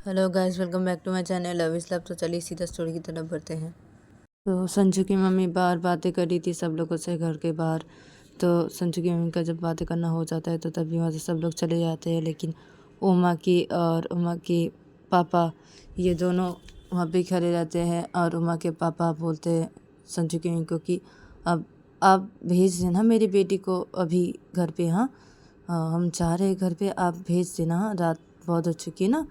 Hello guys, welcome back to my channel love is love. तो चलिए सीधा story की तरफ बढ़ते हैं। तो संजू की मम्मी बाहर बातें कर रही थी सब लोगों से घर के बाहर। तो संजू की मम्मी का जब बातें करना हो जाता है तो तभी वहाँ से सब लोग चले जाते हैं, लेकिन उमा की और उमा के पापा ये दोनों वहाँ पे खड़े रहते हैं। और उमा के पापा बोलते हैं संजू की मम्मी को कि अब आप भेज देना मेरी बेटी को अभी घर पे। हाँ, हम चाह रहे हैं घर पे, आप भेज देना। हाँ, रात बहुत हो चुकी है ना,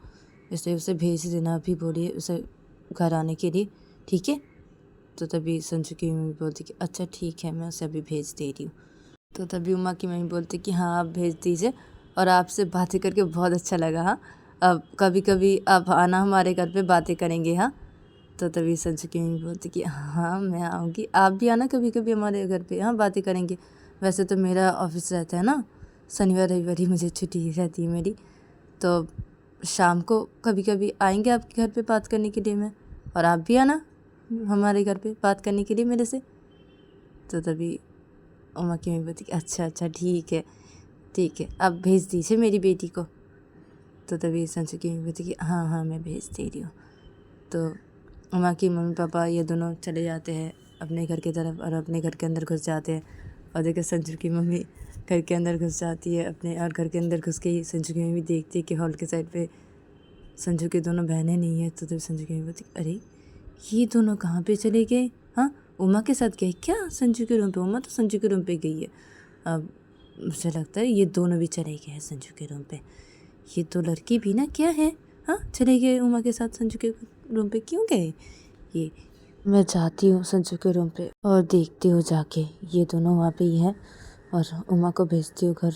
इसलिए उसे भेज देना। अभी बोलिए उसे घर आने के लिए, ठीक है। तो तभी संजू की मम्मी बोलती कि अच्छा ठीक है, मैं उसे अभी भेज दे रही हूँ। तो तभी उमा की मम्मी बोलती कि हाँ आप भेज दीजिए, और आपसे बातें करके बहुत अच्छा लगा। हाँ, अब कभी कभी आप आना हमारे घर पे, बातें करेंगे। हाँ, तो तभी संजू की मम्मी बोलती कि हाँ मैं आऊँगी, आप भी आना कभी कभी हमारे घर पे। हाँ, बातें करेंगे। वैसे तो मेरा ऑफिस रहता है ना, शनिवार रविवार ही मुझे छुट्टी रहती है मेरी, तो शाम को कभी कभी आएंगे आपके घर पे बात करने के लिए मैं, और आप भी आना हमारे घर पे बात करने के लिए मेरे से। तो तभी उमा की मम्मी बोलती कि अच्छा अच्छा ठीक है ठीक है, आप भेज दीजिए मेरी बेटी को। तो तभी संजू की मम्मी बोलती कि हाँ हाँ मैं भेज दे रही हूँ। तो उमा की मम्मी पापा ये दोनों चले जाते हैं अपने घर की तरफ, और अपने घर के अंदर घुस जाते हैं। और देखिए संजू की मम्मी घर के अंदर घुस जाती है अपने, और घर के अंदर घुस के ही संजू की मम्मी देखती है कि हॉल के साइड पे संजू की दोनों बहनें नहीं है। तो तब संजू की मम्मी बोलती अरे ये दोनों कहाँ पे चले गए। हाँ, उमा के साथ गए क्या संजू के रूम पे? उमा तो संजू के रूम पे गई है। अब मुझे लगता है ये दोनों भी चले गए हैं संजू के रूम पे। ये दो लड़की भी ना क्या है, हाँ चले गए उमा के साथ संजू के रूम पे, क्यों गए ये? मैं जाती हूँ संजू के रूम पे और देखती हूँ जाके, ये दोनों वहाँ पे ही है, और उमा को भेजती हूँ घर।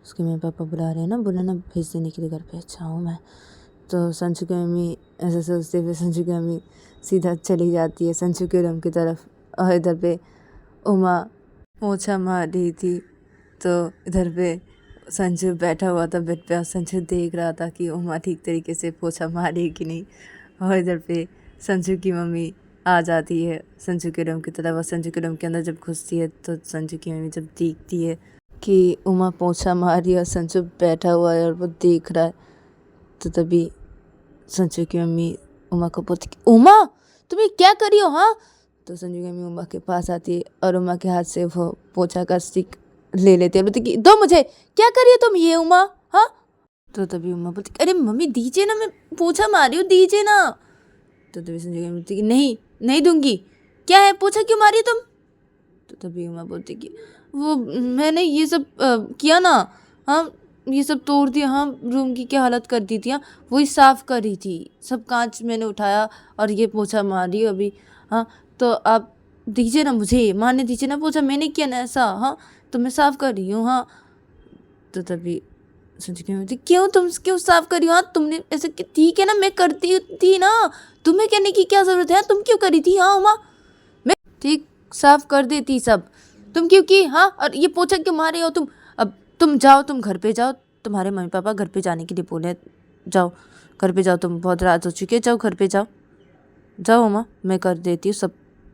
उसके मेरे पापा बुला रहे हैं ना, बोला ना भेज देने के लिए घर पे। अच्छा हूँ मैं। तो संजू की मम्मी ऐसे सोचते हुए संजू की मम्मी सीधा चली जाती है संजू के रूम की तरफ, और इधर पे उमा पोछा मार रही थी। तो इधर पे संजू बैठा हुआ था बेड पे, और संजू देख रहा था कि उमा ठीक तरीके से पोछा मारे कि नहीं। और इधर पे संजू की मम्मी आ जाती है संजू के रूम की तरफ, और संजू के रूम के अंदर जब घुसती है तो संजू की मम्मी जब देखती है कि उमा पोछा मार रही है और संजू बैठा हुआ है और वो देख रहा है, तो तभी संजू की मम्मी उमा को बोलती कि उमा तुम ये क्या कर रही हो? हाँ, तो संजू की मम्मी उमा के पास आती है और उमा के हाथ से वो पोछा का स्टिक ले लेते हैं, बोलती कि दो मुझे, क्या कर रही हो तुम ये उमा? हाँ, तो तभी उमा बोलती अरे मम्मी दीजिए ना, मैं पोछा मार रही हूँ, दीजिए ना। तो तभी संजू की मम्मी बोलती कि नहीं नहीं दूंगी। क्या है, पोछा क्यों मारी तुम? तो तभी उमा बोलती कि वो मैंने ये सब किया ना। हाँ, ये सब तोड़ दिया। हाँ, रूम की क्या हालत कर दी थी। हाँ, वही साफ़ कर रही थी, सब कांच मैंने उठाया और ये पोछा मार रही हूँ अभी। हाँ, तो आप दीजिए ना, मुझे मारने दीजिए ना पोछा, मैंने किया ना ऐसा। हाँ, तो मैं साफ़ कर रही हूँ। हाँ, तो तभी संजू की मम्मी क्यों, तुम क्यों साफ़ कर रही हो? हाँ, तुमने ऐसे ठीक है ना, मैं करती थी ना, तुम्हें कहने की क्या ज़रूरत है? हाँ, तुम क्यों करी थी? हाँ उमा, मैं ठीक साफ कर देती सब, तुम क्यों की? हाँ, और ये पोछा क्यों मारे हो तुम? अब तुम जाओ, तुम घर पे जाओ, तुम्हारे मम्मी पापा घर पे जाने के लिए बोले, जाओ घर पे जाओ, तुम बहुत रात हो चुकी है, जाओ घर पे जाओ। जाओ उमा, मैं कर देती हूँ सब,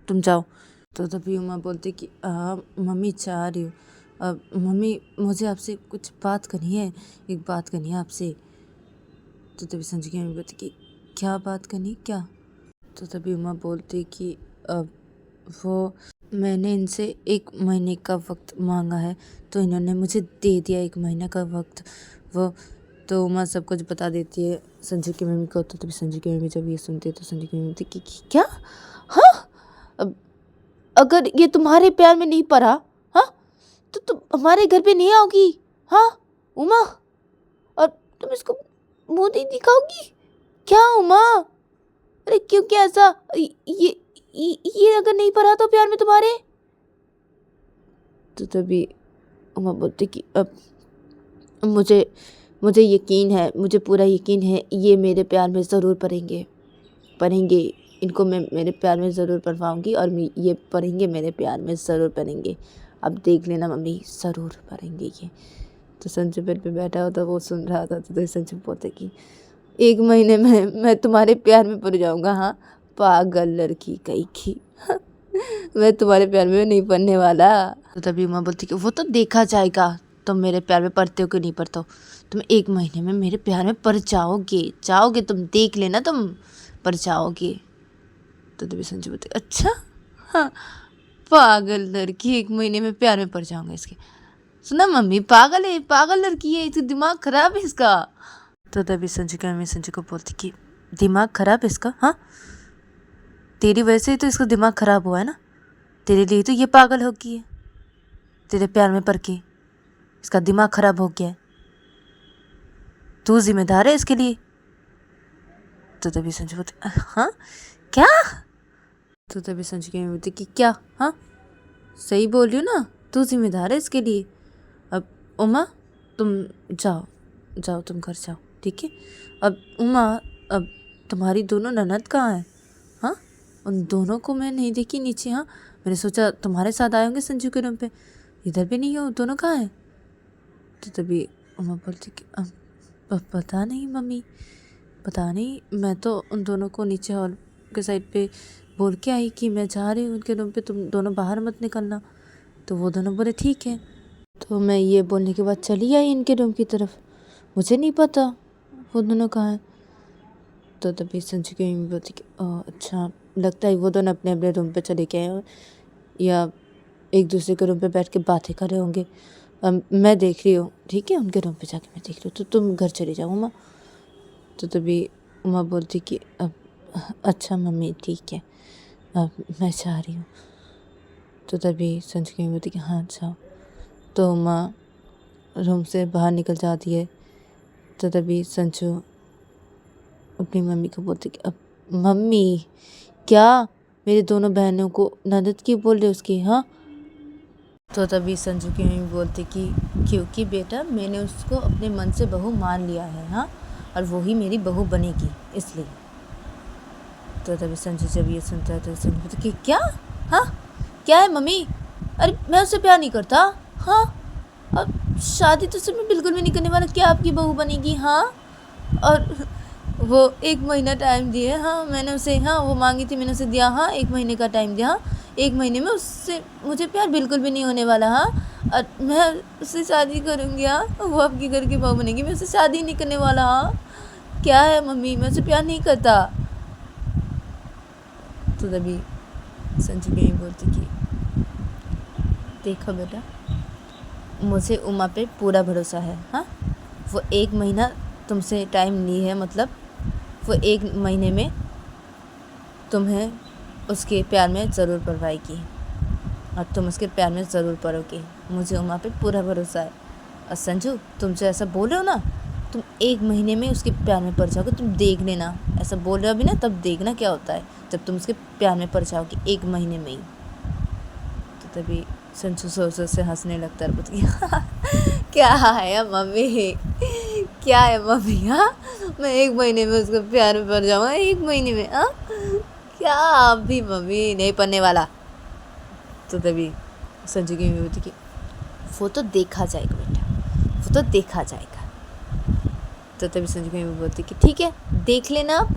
तुम जाओ। तो तभी उमा बोलती कि मम्मी चाह रही हूँ। अब मम्मी मुझे आपसे कुछ बात करनी है, एक बात करनी है आपसे। तो तभी संजू की मम्मी बोलती कि क्या बात करनी, क्या? तो तभी उमा बोलती कि अब वो मैंने इनसे 1 महीने का वक्त मांगा है, तो इन्होंने मुझे दे दिया 1 महीने का वक्त। वो तो उमा सब कुछ बता देती है संजू की मम्मी को। तो तभी संजू की मम्मी जब ये सुनती है तो संजू की मम्मी बोलती कि क्या? हाँ, अब अगर ये तुम्हारे प्यार में नहीं पड़ा, हाँ, तो तुम हमारे घर पे नहीं आओगी? हाँ उमा, और तुम इसको मुंह नहीं दिखाओगी क्या उमा? अरे क्यों, क्या ऐसा? ये अगर नहीं पड़ा तो प्यार में तुम्हारे? तो तभी उमा बोलती कि अब मुझे मुझे यकीन है, मुझे पूरा यकीन है ये मेरे प्यार में ज़रूर पड़ेंगे, पढ़ेंगे। इनको मैं मेरे प्यार में ज़रूर पढ़वाऊँगी, और ये पढ़ेंगे, मेरे प्यार में ज़रूर पढ़ेंगे। अब देख लेना मम्मी, ज़रूर पढ़ेंगे ये। तो संजू बेड पे बैठा होता, वो सुन रहा था। तो संजू बोलते कि 1 महीने में मैं तुम्हारे प्यार में पड़ जाऊँगा? हाँ, पागल लड़की कहीं की। मैं तुम्हारे प्यार में नहीं पड़ने वाला। तो तभी उमा बोलती कि वो तो देखा जाएगा, तुम मेरे प्यार में पड़ते हो कि नहीं पड़ते हो, तुम 1 महीने में मेरे प्यार में पड़ जाओगे, तुम देख लेना, तुम पड़ जाओगे। तो तभी संजू बोलती अच्छा हाँ, पागल लड़की, 1 महीने में प्यार में पड़ जाऊंगा इसके। सुना मम्मी, पागल लड़की है, इसका दिमाग खराब है इसका। तो तभी संजू की मम्मी संजू को बोलती कि दिमाग खराब है इसका? हाँ, तेरी वजह से ही तो इसका दिमाग खराब हुआ है ना, तेरे लिए तो ये पागल हो गई है, तेरे प्यार में पड़ के इसका दिमाग खराब हो गया है, तू जिम्मेदार है इसके लिए। तो तभी संजू बोलती हाँ क्या? तो तभी संजू की मम्मी बोलती कि क्या? हाँ सही बोल रही हो ना, तू जिम्मेदार है इसके लिए। अब उमा तुम जाओ तुम घर जाओ, ठीक है। अब उमा, अब तुम्हारी दोनों ननद कहाँ हैं? हाँ, उन दोनों को मैं नहीं देखी नीचे। हाँ, मैंने सोचा तुम्हारे साथ आए होंगे संजू के रूम पे, इधर भी नहीं हो, दोनों कहाँ हैं? तो तभी उमा बोलती कि पता नहीं मम्मी, पता नहीं, मैं तो उन दोनों को नीचे हॉल के साइड पे बोल के आई कि मैं जा रही हूँ उनके रूम पे, तुम दोनों बाहर मत निकलना। तो वो दोनों बोले ठीक है। तो मैं ये बोलने के बाद चली आई इनके रूम की तरफ, मुझे नहीं पता वो दोनों कहाँ हैं। तो तभी संजू की मम्मी बोलती कि अच्छा, लगता है वो दोनों अपने अपने रूम पे चले गए हैं या एक दूसरे के रूम पे बैठ के बातें कर रहे होंगे। मैं देख रही हूँ, ठीक है, उनके रूम पे जाके मैं देख रही हूँ, तो तुम घर चले जाओ उमा। तो तभी उमा बोलती कि अब अच्छा मम्मी ठीक है, अब मैं जा रही हूँ। तो तभी संजू की मम्मी बोलती कि हाँ जाओ। तो उमा रूम से बाहर निकल जाती है। तो तभी संजू अपनी मम्मी को बोलती कि अब मम्मी क्या, मेरी दोनों बहनों को ननद की बोल रहे उसकी? हाँ। तो तभी संजू की मम्मी बोलती कि क्योंकि बेटा मैंने उसको अपने मन से बहू मान लिया है, हाँ, और वो ही मेरी बहू बनेगी इसलिए। तो तभी संजू जब ये सुनता है तो संजू बोलती कि क्या? हाँ क्या है मम्मी? अरे मैं उससे प्यार नहीं करता। हाँ, अब शादी तो उससे मैं बिल्कुल भी नहीं करने वाला, क्या आपकी बहू बनेगी? हाँ, और वो 1 महीना टाइम दिए। हाँ मैंने उसे, हाँ वो मांगी थी, मैंने उसे दिया। हाँ 1 महीने का टाइम दिया। हाँ 1 महीने में उससे मुझे प्यार बिल्कुल भी नहीं होने वाला। हाँ, और मैं उससे शादी करूँगी। हाँ, वो आपकी घर की बहू बनेगी, मैं उससे शादी नहीं करने वाला। हाँ क्या है मम्मी, मैं उससे प्यार नहीं करता। तो तभी संजू यही बोलती कि देखो बेटा, मुझे उमा पे पूरा भरोसा है। हाँ, वो 1 महीना तुमसे टाइम ली है, मतलब वो 1 महीने में तुम्हें उसके प्यार में ज़रूर पड़वाएगी और तुम उसके प्यार में ज़रूर पड़ोगे। मुझे उमा पे पूरा भरोसा है। और संजू तुम जो ऐसा बोल रहे हो ना, तुम 1 महीने में उसके प्यार में पड़ जाओगे, तुम देख लेना। ऐसा बोल रहे हो अभी ना, तब देखना क्या होता है जब तुम उसके प्यार में पड़ जाओगे 1 महीने में ही। तो तभी संजू सोच से हंसने लगता है, बोलती क्या है मम्मी, क्या है मम्मी? हाँ, मैं 1 महीने में उसको प्यार में पड़ जाऊँगा, 1 महीने में? हाँ क्या, आप भी मम्मी नहीं पढ़ने वाला। तो तभी संजू की मम्मी बोलती कि वो तो देखा जाएगा बेटा, वो तो देखा जाएगा। तो तभी संजू की मम्मी बोलती कि ठीक है देख लेना आप।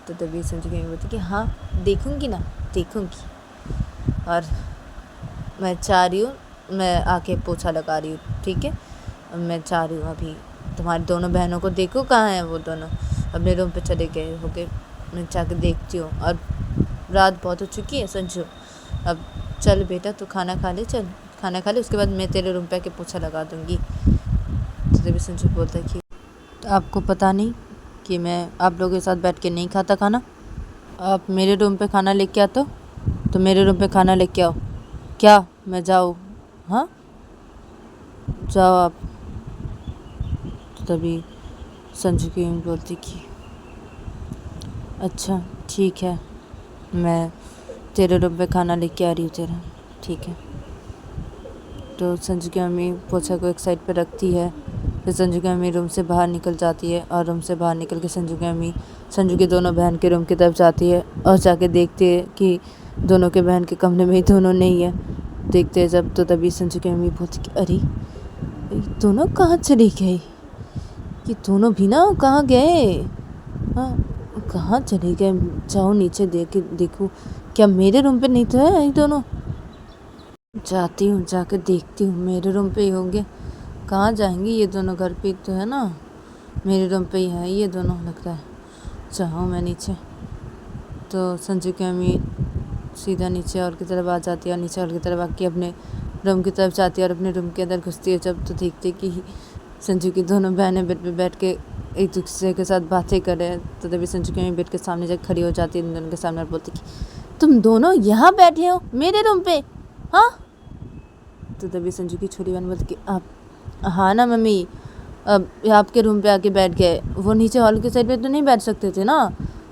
तो तभी संजू की मम्मी बोलती कि हाँ देखूँगी ना, देखूँगी। और मैं चाह रही हूँ, मैं आके पोछा लगा रही हूँ, ठीक है। मैं चाह रही हूँ अभी तुम्हारी दोनों बहनों को देखो, कहाँ हैं वो दोनों, अपने रूम पे चले गए होंगे, मैं जाके देखती हूँ। और रात बहुत हो चुकी है संजू, अब चल बेटा तू खाना खा ले, चल खाना खा ले, उसके बाद मैं तेरे रूम पे आके पोछा लगा दूँगी। तो तभी संजू बोलता है कि आपको पता नहीं कि मैं आप लोगों के साथ बैठ के नहीं खाता खाना? आप मेरे रूम पे खाना लेके आते हो तो मेरे रूम पे खाना लेके आओ। क्या मैं जाऊँ? हाँ जाओ आप। तो तभी संजू की मम्मी बोलती कि अच्छा ठीक है, मैं तेरे रूम पे खाना लेके आ रही हूँ तेरा, ठीक है। तो संजू की मम्मी पोछा को एक साइड पे रखती है, फिर संजू की मम्मी रूम से बाहर निकल जाती है और रूम से बाहर निकल के संजू की मम्मी संजू की दोनों बहन के रूम की तरफ जाती है और जाके देखती है कि दोनों के बहन के कमरे में ही दोनों नहीं है। देखते हैं जब, तो तभी संजू की मम्मी बोलती कि अरे ये दोनों कहाँ चली गई, ये दोनों भी ना कहाँ गए? हाँ कहाँ चले गए? जाओ नीचे देखूँ क्या मेरे रूम पे नहीं तो है ये दोनों। जाती हूँ, जाकर देखती हूँ मेरे रूम पे ही होंगे। कहाँ जाएंगी ये दोनों? घर पे तो है ना, मेरे रूम पे ही है ये दोनों लगता है। जाऊँ मैं नीचे। तो संजू की मम्मी सीधा नीचे हॉल की तरफ आ जाती है और नीचे हॉल की तरफ आके अपने रूम की तरफ जाती है और अपने रूम के अंदर घुसती है। जब तो देखती कि संजू की दोनों बहनें बेड पे बैठ के एक दूसरे के साथ बातें कर रहे हैं। तो तभी संजू की मम्मी बेड के सामने जाकर खड़ी हो जाती है इन दोनों के सामने और बोलती कि तुम दोनों यहाँ बैठे हो मेरे रूम पे? हाँ। तो तभी संजू की छोटी बहन बोलती कि आप, हाँ ना मम्मी, अब आपके रूम पे आके बैठ गए। वो नीचे हॉल के साइड पे तो नहीं बैठ सकते थे ना,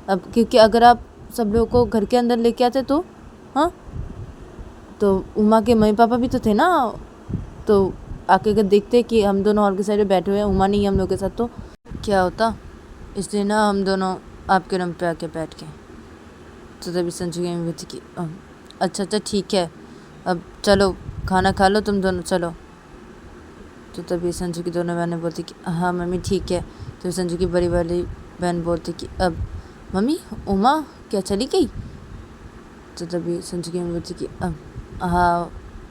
अब क्योंकि अगर आप सब लोगों को घर के अंदर लेके आते तो, हाँ, तो उमा के मम्मी पापा भी तो थे ना, तो आके अगर देखते कि हम दोनों हॉल के साइड पे बैठे हुए हैं, उमा नहीं है हम लोग के साथ, तो क्या होता। इसलिए ना हम दोनों आपके रूम पे आके बैठ गए। तो तभी संजू की मम्मी बोलती कि अच्छा ठीक है, अब चलो खाना खा लो तुम दोनों, चलो। तो तभी संजू की दोनों बहनें बोलती कि हाँ मम्मी ठीक है। तो संजू की बड़ी वाली बहन बोलती कि अब मम्मी उमा क्या चली गई? तो तभी संजू की मम्मी बोलती कि अब हाँ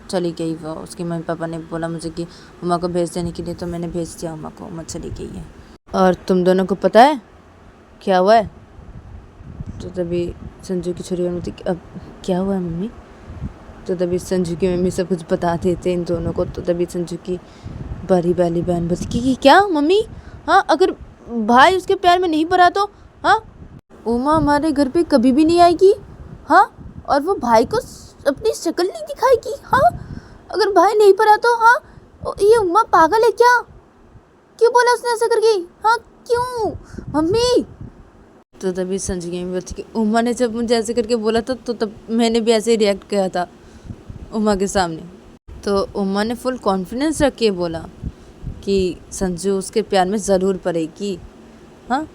चली गई वो, उसके मम्मी पापा ने बोला मुझे कि उमा को भेज देने के लिए, तो मैंने भेज दिया उमा को, उमा चली गई है। और तुम दोनों को पता है क्या हुआ है? तो तभी संजू की छोटी बहन बोलती कि अब क्या हुआ है मम्मी? तो तभी संजू की मम्मी सब कुछ बता देते इन दोनों को। तो तभी संजू की बड़ी वाली बहन बोलती कि क्या मम्मी? हाँ, अगर भाई उसके प्यार में नहीं पड़ा तो? हाँ, उमा हमारे घर पे कभी भी नहीं आएगी। हाँ, और वो भाई को अपनी शक्ल नहीं दिखाएगी। हाँ, अगर भाई नहीं पड़ा तो? हाँ, ये उमा पागल है क्या? क्यों बोला उसने ऐसा करके? हाँ क्यों मम्मी? तो तभी संजू की मम्मी बोलती कि उमा ने जब मुझे ऐसे करके बोला था तो तब मैंने भी ऐसे ही रिएक्ट किया था उमा के सामने। तो उमा ने फुल कॉन्फिडेंस रख के बोला कि संजू उसके प्यार में ज़रूर पड़ेगी। हाँ,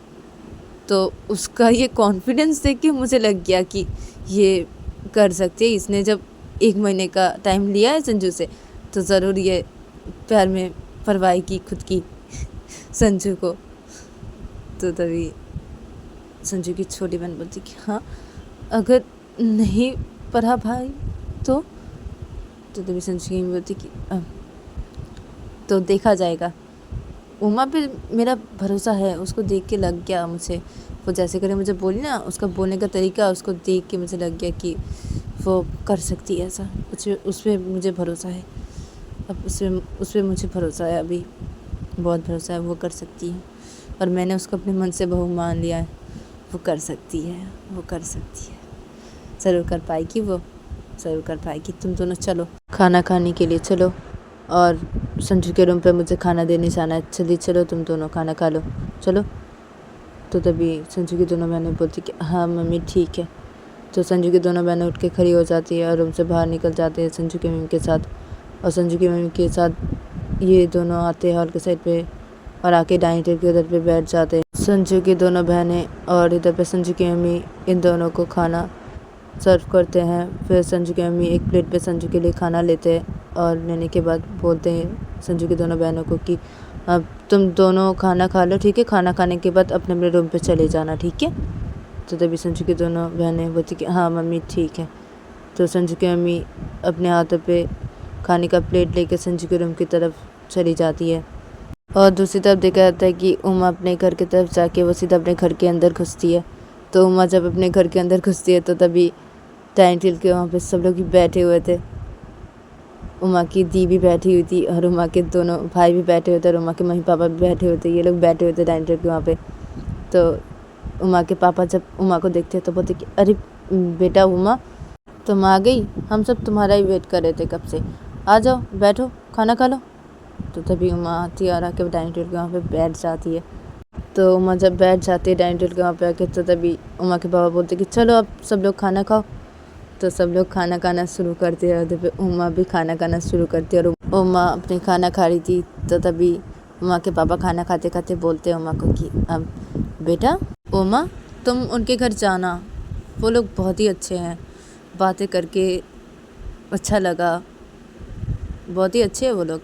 तो उसका ये कॉन्फिडेंस देख के मुझे लग गया कि ये कर सकती है। इसने जब 1 महीने का टाइम लिया है संजू से, तो ज़रूर ये प्यार में परवाएगी खुद की संजू को। तो तभी संजू की छोटी बहन बोलती कि हाँ, अगर नहीं पढ़ा भाई तो? तो तभी संजू की बोलती कि तो देखा जाएगा। उमा पे मेरा भरोसा है, उसको देख के लग गया मुझे, वो जैसे करे मुझे बोली ना, उसका बोलने का तरीका उसको देख के मुझे लग गया कि वो कर सकती है ऐसा। उस पर मुझे भरोसा है, अब उस पर मुझे भरोसा है, अभी बहुत भरोसा है, वो कर सकती है। और मैंने उसको अपने मन से बहू मान लिया है, वो कर सकती है, वो कर सकती है, ज़रूर कर पाएगी, वो ज़रूर कर पाएगी। तुम दोनों चलो खाना खाने के लिए, चलो, और संजू के रूम पे मुझे खाना देने जाना है, जल्दी चलो तुम दोनों खाना खा लो, चलो। तो तभी संजू की दोनों बहनें बोलती कि हाँ मम्मी ठीक है। तो संजू की दोनों बहनें उठ के खड़ी हो जाती है और रूम से बाहर निकल जाते हैं संजू की मम्मी के साथ। और संजू की मम्मी के साथ ये दोनों आते हैं हॉल के साइड पे और आके डाइनिंग टेबल के उधर पे बैठ जाते हैं संजू की दोनों बहनें, और इधर पे संजू की मम्मी इन दोनों को खाना सर्व करते हैं। फिर संजू की मम्मी एक प्लेट पे संजू के लिए खाना लेते हैं और लेने के बाद बोलते हैं संजू की दोनों बहनों को कि अब तुम दोनों खाना खा लो, ठीक है, खाना खाने के बाद अपने अपने रूम पे चले जाना, ठीक है। तो तभी संजू की दोनों बहनें बोलती कि हाँ मम्मी ठीक है। तो संजू की मम्मी अपने हाथों पे खाने का प्लेट लेकर संजू के रूम की तरफ चली जाती है। और दूसरी तरफ देखा जाता है कि उमा अपने घर की तरफ जाके वो सीधा अपने घर के अंदर घुसती है। तो उमा जब अपने घर के अंदर घुसती है तो तभी डाइनिंग टेबल के वहाँ पे सब लोग भी बैठे हुए थे। उमा की दी भी बैठी हुई थी और उमा के दोनों भाई भी बैठे हुए थे और उमा के मम्मी पापा भी बैठे हुए थे। ये लोग बैठे हुए थे डाइनिंग टेबल के वहाँ पे। तो उमा के पापा जब उमा को देखते तो बोलते कि अरे बेटा उमा, तुम आ गई, हम सब तुम्हारा ही वेट कर रहे थे कब से, आ जाओ बैठो खाना खा लो। तो तभी उमा आती है और आके डाइनिंग टेबल के वहाँ पे बैठ जाती है। तो उमा जब बैठ जाती है डाइनिंग टेबल के वहाँ पे आके, तो तभी उमा के पापा बोलते कि चलो अब सब लोग खाना खाओ। तो सब लोग खाना खाना शुरू करते हैं। उधर पे उमा भी खाना खाना शुरू करती है और उमा अपने खाना खा रही थी। तो तभी उमा के पापा खाना खाते खाते बोलते हैं उमा को कि अब बेटा उमा, तुम उनके घर जाना, वो लोग बहुत ही अच्छे हैं, बातें करके अच्छा लगा, बहुत ही अच्छे हैं वो लोग।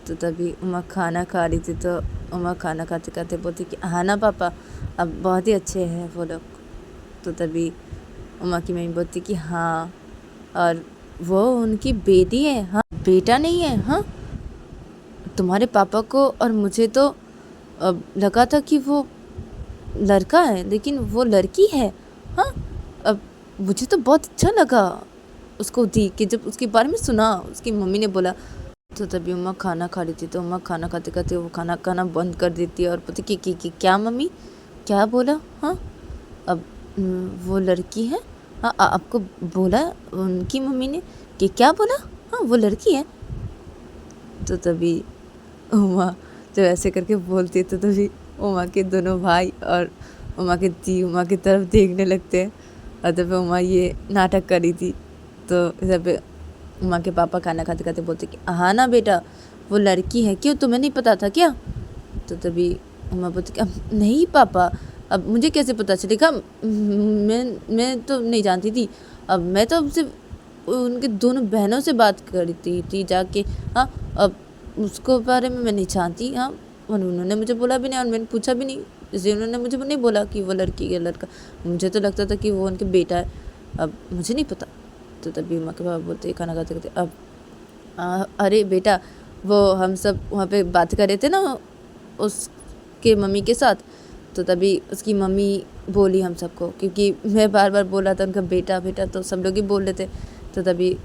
तो तभी उमा खाना खा रही थी। तो उमा खाना खाते खाते बोलती कि हाँ ना पापा, अब बहुत ही अच्छे हैं वो लोग। तो तभी उमा की मम्मी बोलती कि हाँ, और वो उनकी बेटी है, हाँ बेटा नहीं है। हाँ, तुम्हारे पापा को और मुझे तो लगा था कि वो लड़का है, लेकिन वो लड़की है। हाँ, अब मुझे तो बहुत अच्छा लगा उसको देख के, जब उसके बारे में सुना, उसकी मम्मी ने बोला। तो तभी उम्मा खाना खा रही थी, तो उम्मा खाना खाते खाते वो खाना खाना बंद कर देती है और पता कि क्या मम्मी क्या बोला? हाँ, अब वो लड़की है। हाँ, आपको बोला उनकी मम्मी ने कि क्या बोला? हाँ, वो लड़की है। तो तभी उमा जब ऐसे करके बोलती है, तो तभी उमा के दोनों भाई और उमा के दी उमा की तरफ देखने लगते हैं। और तब उमा ये नाटक करी थी, तो जब उमा के पापा खाना खाते खाते बोलते कि हाँ ना बेटा, वो लड़की है। क्यों, तुम्हें नहीं पता था क्या? तो तभी उमा बोलती कि अब नहीं पापा, अब मुझे कैसे पता चलेगा? मैं तो नहीं जानती थी। अब मैं तो सिर्फ उनके दोनों बहनों से बात करती थी जाके। हाँ, अब उसको बारे में मैं नहीं जानती। हाँ, और उन्होंने मुझे बोला भी नहीं और मैंने पूछा भी नहीं, इसलिए उन्होंने मुझे नहीं बोला कि वो लड़की या लड़का। मुझे तो लगता था कि वो उनके बेटा है, अब मुझे नहीं पता। तो तभी माँ के पापा बोलते खाना खाते खाते, अब अरे बेटा, वो हम सब वहाँ पे बात कर रहे थे ना उसके मम्मी के साथ। तो तभी उसकी मम्मी बोली हम सबको, क्योंकि मैं बार बार बोल रहा था उनका बेटा बेटा, तो सब लोग ही बोल रहे थे। तो तभी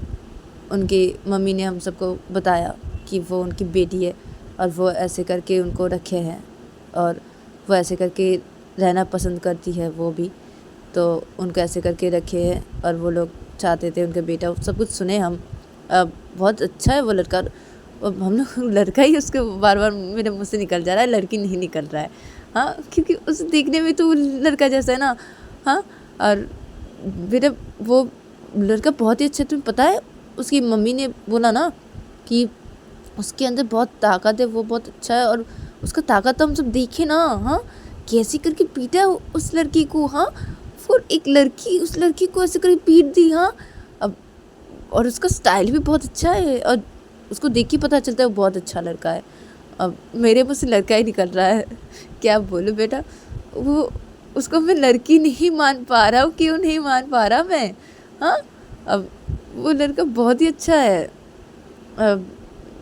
उनकी मम्मी ने हम सबको बताया कि वो उनकी बेटी है और वो ऐसे करके उनको रखे हैं और वो ऐसे करके रहना पसंद करती है वो भी, तो उनको ऐसे करके रखे हैं और वो लोग चाहते थे उनके बेटा। सब कुछ सुने हम। अब बहुत अच्छा है वो लड़का। अब हम लोग लड़का ही उसके बार बार मेरे मुँह से निकल जा रहा है, लड़की नहीं निकल रहा है। हाँ, क्योंकि उसे देखने में तो वो लड़का जैसा है ना। हाँ, और मेरे वो लड़का बहुत ही अच्छा है। तुम्हें पता है उसकी मम्मी ने बोला ना कि उसके अंदर बहुत ताकत है, वो बहुत अच्छा है। और उसका ताकत तो हम सब देखे ना। हाँ, कैसे करके पीटा है उस लड़की को। हाँ, वो एक लड़की उस लड़की को ऐसे करके पीट दी। हाँ, अब और उसका स्टाइल भी बहुत अच्छा है और उसको देख के पता चलता है वो बहुत अच्छा लड़का है। अब मेरे मुँह से लड़का ही निकल रहा है, क्या बोलूँ बेटा। वो उसको मैं लड़की नहीं मान पा रहा हूँ, क्यों नहीं मान पा रहा मैं? हाँ, अब वो लड़का बहुत ही अच्छा है। अब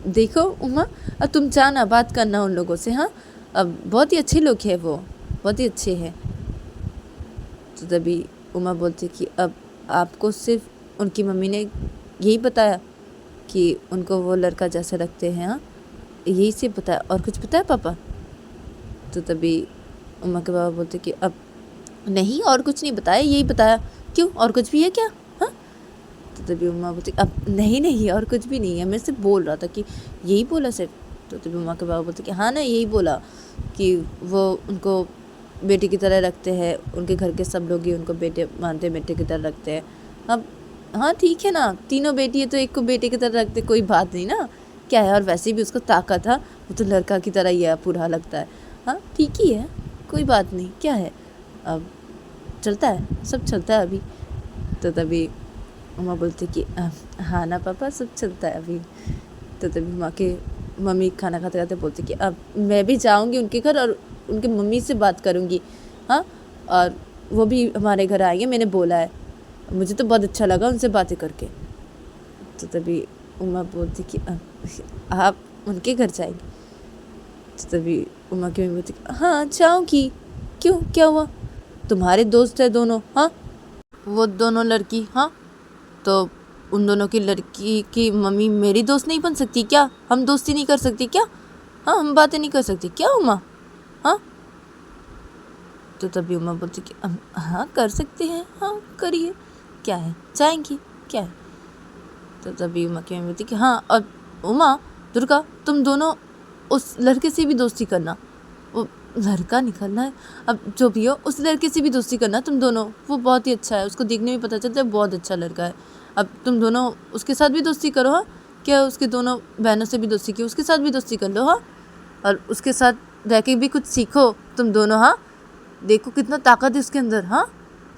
देखो उमा, अब तुम जाना बात करना उन लोगों से। हाँ, अब बहुत ही अच्छे लोग हैं, वो बहुत ही अच्छे हैं। तो तभी उमा बोलती कि अब आपको सिर्फ उनकी मम्मी ने यही बताया कि उनको वो लड़का जैसा रखते हैं? हाँ, यही से बताया, और कुछ बताया पापा? तो तभी उमा के पापा बोलते कि अब नहीं, और कुछ नहीं बताया, यही बताया। क्यों, और कुछ भी है क्या? हाँ, तो तभी उमा बोलती अब नहीं नहीं, और कुछ भी नहीं है, मैं सिर्फ बोल रहा था कि यही बोला सिर्फ। तो तभी उमा के पापा बोलते कि हाँ ना, यही बोला कि वो उनको बेटी की तरह रखते हैं, उनके घर के सब लोग ही उनको बेटे मानते हैं, बेटे की तरह रखते हैं। अब हाँ ठीक है ना, तीनों बेटी है तो एक को बेटे की तरह रखते, कोई बात नहीं ना, क्या है। और वैसे भी उसको ताकत है, वो तो लड़का की तरह ही है, पूरा लगता है। हाँ ठीक ही है, कोई बात नहीं, क्या है, अब चलता है, सब चलता है अभी। तो तभी उमा बोलती कि हाँ ना पापा, सब चलता है अभी। तो तभी माँ के मम्मी खाना खाते खाते बोलती कि अब मैं भी जाऊँगी उनके घर और उनके मम्मी से बात करूँगी। हाँ, और वो भी हमारे घर आएंगे, मैंने बोला है, मुझे तो बहुत अच्छा लगा उनसे बातें करके। तो तभी उमा बोलती कि आप उनके घर जाएंगे? तो तभी उमा की मम्मी बोलती कि हाँ जाऊँगी, क्यों, क्या हुआ? तुम्हारे दोस्त है दोनों। हाँ, वो दोनों लड़की। हाँ, तो उन दोनों की लड़की की मम्मी मेरी दोस्त नहीं बन सकती क्या? हम दोस्ती नहीं कर सकती क्या? हाँ, हम बातें नहीं कर सकती क्या उमा? हाँ, तो तभी उमा बोलती कि हाँ कर सकते हैं, हाँ करिए, क्या है, जाएंगी, क्या है। तो तभी उमा की मम्मी बोलती कि हाँ, और उमा, दुर्गा, तुम दोनों उस लड़के से भी दोस्ती करना, वो लड़का निकलना है, अब जो भी हो उस लड़के से भी दोस्ती करना तुम दोनों, वो बहुत ही अच्छा है, उसको देखने में पता चलता है बहुत अच्छा लड़का है। अब तुम दोनों उसके साथ भी दोस्ती करो। हाँ, क्या उसके दोनों बहनों से भी दोस्ती की, उसके साथ भी दोस्ती कर लो। हाँ, और उसके साथ रह के भी कुछ सीखो तुम दोनों। हाँ, देखो कितना ताकत है उसके अंदर। हाँ,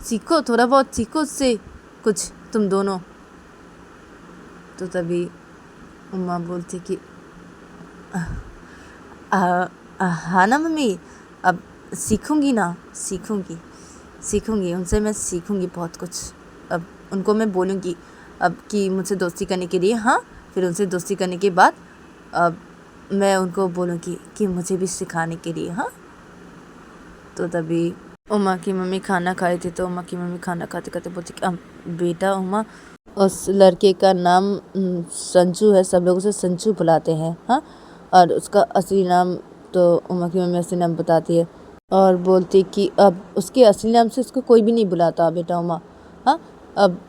सीखो, थोड़ा बहुत सीखो उससे कुछ तुम दोनों। तो तभी उम्मा बोलती कि हाँ ना मम्मी, अब सीखूंगी ना, सीखूंगी उनसे, मैं सीखूंगी बहुत कुछ। अब उनको मैं बोलूँगी अब कि मुझसे दोस्ती करने के लिए। हाँ, फिर उनसे दोस्ती करने के बाद अब मैं उनको बोलूँगी कि मुझे भी सिखाने के लिए। हाँ, तो तभी उमा की मम्मी खाना खाई थी, तो उमा की मम्मी खाना खाते खाते बोलती कि बेटा उमा, उस लड़के का नाम संजू है, सब लोग उसे संजू बुलाते हैं। हाँ, और उसका असली नाम, तो उमा की मम्मी असली नाम बताती है और बोलती कि अब उसके असली नाम से उसको कोई भी नहीं बुलाता बेटा उमा। हाँ, अब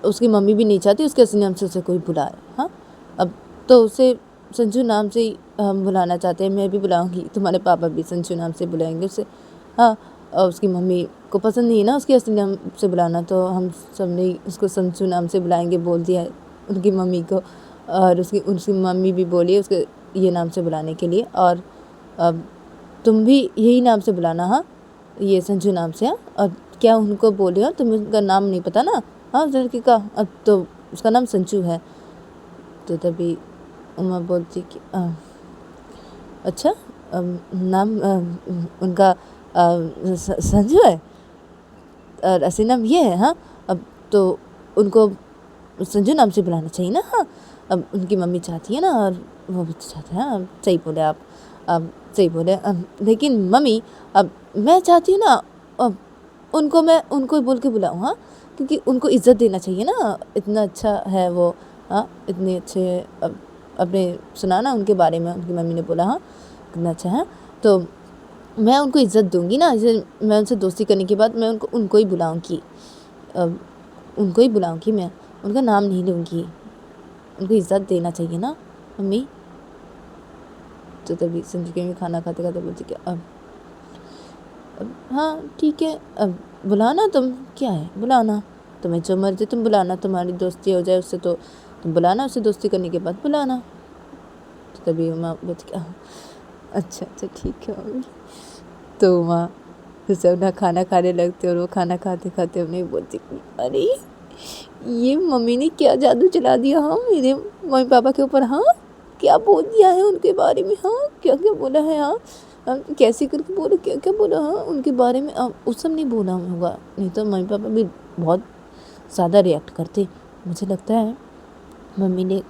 उसकी मम्मी भी नहीं चाहती उसके असली नाम से उसे कोई बुलाए। हाँ, अब तो उसे संजू नाम से ही हम बुलाना चाहते हैं। मैं भी बुलाऊंगी, तुम्हारे पापा भी संजू नाम से बुलाएंगे उसे। हाँ, और उसकी मम्मी को पसंद नहीं है ना उसके असली नाम से बुलाना, तो हम सब ने उसको संजू नाम से बुलाएंगे बोल दिया है उनकी मम्मी को। और उसकी मम्मी भी बोली है उसके ये नाम से बुलाने के लिए। और अब तुम भी यही नाम से बुलाना। हाँ, ये संजू नाम से। हाँ, और क्या उनको बोले हो, तुम्हें उनका नाम नहीं पता ना? हाँ, उस लड़की का, अब तो उसका नाम संजू है। तो तभी उमा बोलती कि अच्छा, नाम उनका संजू है और असली नाम ये है। हाँ, अब तो उनको संजू नाम से बुलाना चाहिए ना। हाँ, अब उनकी मम्मी चाहती है ना, और वो भी चाहते हैं। अब सही बोले आप, अब सही बोले। लेकिन मम्मी, अब मैं चाहती हूँ ना, अब मैं उनको ही बोल के बुलाऊँ। हाँ, क्योंकि उनको इज्जत देना चाहिए ना, इतना अच्छा है वो। हाँ, इतने अच्छे, अब आपने सुना ना उनके बारे में, उनकी मम्मी ने बोला हाँ कितना अच्छा है, तो मैं उनको इज्जत दूंगी ना। जैसे मैं उनसे दोस्ती करने के बाद मैं उनको ही बुलाऊंगी, अब उनको ही बुलाऊंगी, मैं उनका नाम नहीं लूँगी। उनको इज्जत देना चाहिए ना मम्मी। तो तभी संजू की मम्मी खाना खाते खाते बोलती कि अब हाँ ठीक है, अब बुलाना, तुम क्या है बुलाना, तुम्हें जो मर्जी तुम बुलाना, तुम्हारी दोस्ती हो जाए उससे तो तुम बुलाना, उससे दोस्ती करने के बाद बुलाना। तो तभी उमा बोलती कि अच्छा अच्छा ठीक है मम्मी। तो उमा फिर से अपना खाना खाने लगते, और वो खाना खाते खाते उन्हें बोलती कि अरे ये मम्मी ने क्या जादू चला दिया हाँ मेरे मम्मी पापा के ऊपर। हाँ, क्या बोल दिया है उनके बारे में। हाँ, क्या क्या बोला है। हाँ, कैसे करके बोलो, क्या क्या बोला। हाँ, उनके बारे में उस सब नहीं बोला होगा, नहीं तो मम्मी पापा भी बहुत ज़्यादा रिएक्ट करते। मुझे लगता है मम्मी ने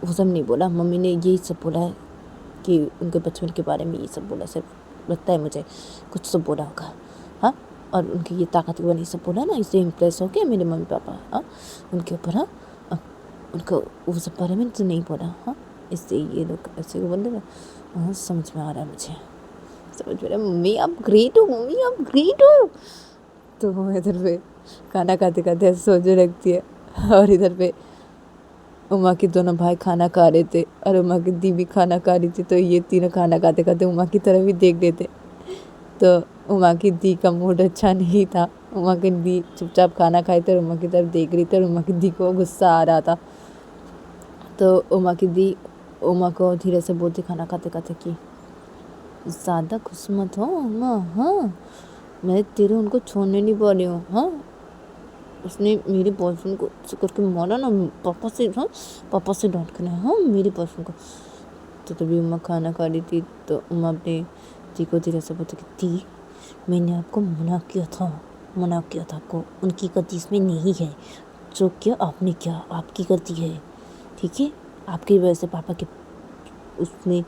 वो सब नहीं बोला, मम्मी ने यही सब बोला है कि उनके बचपन के बारे में ये सब बोला। सिर्फ लगता है मुझे कुछ सब बोला होगा। हाँ, और उनकी ये ताकतवर नहीं सब बोला ना, इससे इम्प्रेस हो गया मेरे मम्मी पापा। हाँ, उनके ऊपर। हाँ, उनको वो सब बारे में तो नहीं बोला। हाँ, इससे ये लोग ऐसे बोल रहे। हाँ, समझ में आ रहा है मुझे, समझ में आ रहा है। मम्मी आप ग्रेट हो, मम्मी आप ग्रेट हो। तो वो इधर पे खाना खाते खाते सोचने लगती है, और इधर पे उमा के दोनों भाई खाना खा रहे थे, और उमा की दी भी खाना खा रही थी। तो ये तीनों खाना खाते खाते उमा की तरफ ही देख रहे थे। तो उमा की दी का मूड अच्छा नहीं था। उमा की दी चुपचाप खाना खाई थी और उमा की तरफ देख रही थी, और उमा की दी को गुस्सा आ रहा था। तो उमा की दी उमा को धीरे से बोलती खाना खाते खाते कि ज़्यादा खुश मत हो उमा। हाँ, मैं तेरे उनको छोड़ने नहीं पा रही हूँ। हाँ, उसने मेरे बॉयफ्रेंड को करके मारा ना, पापा से। हाँ, पापा से डांट कर। हाँ, मेरे बॉयफ्रेंड को। तो तभी उमा खाना खा रही थी, तो उमा अपने दी को धीरे से बोलती कि दी, मैंने आपको मना किया था आपको, उनकी गलती इसमें नहीं है। जो किया आपने किया, आपकी गलती है, ठीक है। आपकी वजह से उसने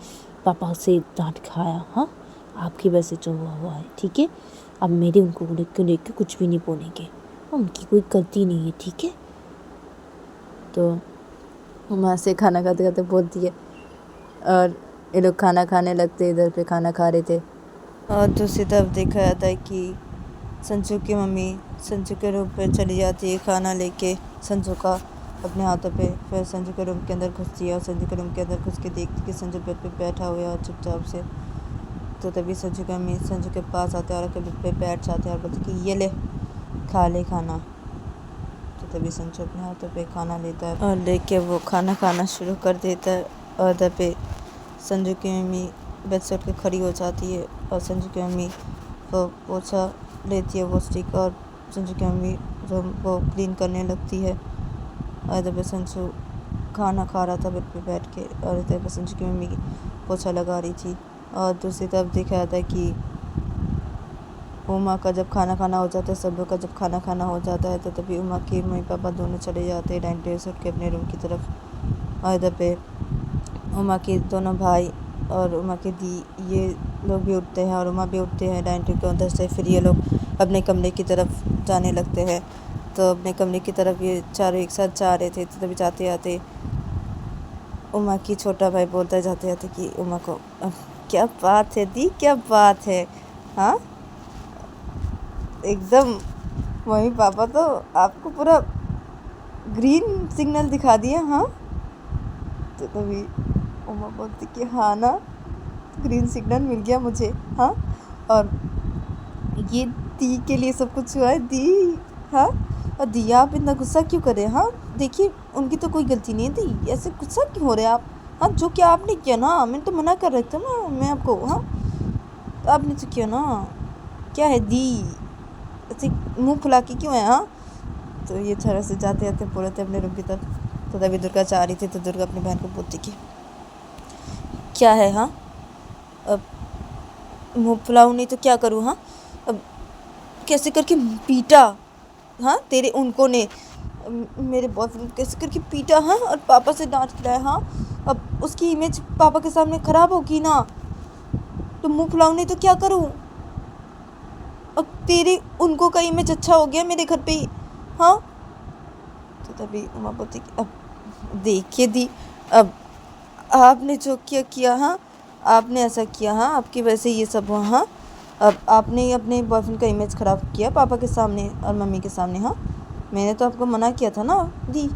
पापा से डांट खाया। हाँ, आपकी वजह से जो हुआ है, ठीक है। अब मेरे उनको लेके कुछ भी नहीं बोलेंगे, उनकी कोई गलती नहीं है, ठीक है। तो उमा से खाना खाते खाते बोलती है, और ये लोग खाना खाने लगते, इधर पे खाना खा रहे थे। और दूसरी तरफ देखा जाता है कि संजू की मम्मी संजू के रूम पे चली जाती है खाना लेके, संजू का अपने हाथों पे। फिर संजू के रूम के अंदर घुसती है, और संजू के रूम के अंदर घुस के देखती कि संजू बेड पे बैठा हुआ है और चुपचाप से। तो तभी संजू की मम्मी संजू के पास आते हैं और बेड पे बैठ जाते हैं और बोलती कि ये ले, खा ले खाना। तो तभी संजू अपने हाथों पे खाना लेता है और लेके वो खाना खाना शुरू कर देता है। और इधर पे संजू की मम्मी बेड से उठ के खड़ी हो जाती है, और संजू की मम्मी वो पोछा लेती है वो स्टिक, और संजू की मम्मी रूम वो क्लीन करने लगती है। और इधर पे संजू खाना खा रहा था बेड पे बैठ के, और इधर पे संजू की मम्मी पोछा लगा रही थी। और दूसरी तरफ देखा जाता है कि उमा का जब खाना खाना हो जाता है, सब लोग का जब खाना खाना हो जाता है, तो तभी उमा के मम्मी पापा दोनों चले जाते हैं डाइनिंग टेबल से उठ के अपने रूम की तरफ। और इधर पे उमा के दोनों भाई और उमा के दी ये लोग भी उठते हैं और उमा भी उठते हैं डाइनिंग टेबल के अंदर से। फिर ये लोग अपने कमरे की तरफ जाने लगते हैं। तो अपने कमरे की तरफ ये चारों एक साथ जा रहे थे। तो तभी जाते आते उमा की छोटा भाई बोलता जाते जाते कि उमा को, क्या बात है दी, क्या बात है, हाँ एकदम मम्मी पापा तो आपको पूरा ग्रीन सिग्नल दिखा दिया। हाँ, तो तभी उमा बोलती कि हाँ ना, ग्रीन सिग्नल मिल गया मुझे। हाँ, और ये दी के लिए सब कुछ हुआ है दी। हाँ, और दी आप इतना गुस्सा क्यों कर रहे हैं? हाँ देखिए, उनकी तो कोई गलती नहीं थी, ऐसे गुस्सा क्यों हो रहे हैं आप? हाँ, जो क्या आपने किया ना, मैंने तो मना कर रहा था ना मैं आपको। हाँ, तो आपने तो किया ना, क्या है दी, ऐसे मुंह फुला के क्यों है? हाँ, तो ये तरह से जाते जाते बोले थे अपने रूम की तरफ। तो तभी दुर्गा जा रही थी। तो दुर्गा अपनी बहन को बोलती कि क्या है? हाँ, अब मुँह फुलाऊँ नहीं तो क्या करूँ? हाँ, अब कैसे करके पीटा? हाँ, तेरे उनको ने मेरे बॉयफ्रेंड कैसे करके पीटा? हाँ, और पापा से डांट खिलाया। हाँ, अब उसकी इमेज पापा के सामने ख़राब होगी ना, तो मुँह फुलाऊँ नहीं तो क्या करूँ? अब तेरे उनको का इमेज अच्छा हो गया मेरे घर पे ही। हाँ, तो तभी उमा बोलती कि अब देखिए दी, अब आपने जो किया किया। हाँ, आपने ऐसा किया। हाँ, आपकी वजह से ये सब हुआ। हाँ, अब आपने ही अपने बॉयफ्रेंड का इमेज ख़राब किया पापा के सामने और मम्मी के सामने। हाँ, मैंने तो आपको मना किया था ना दी,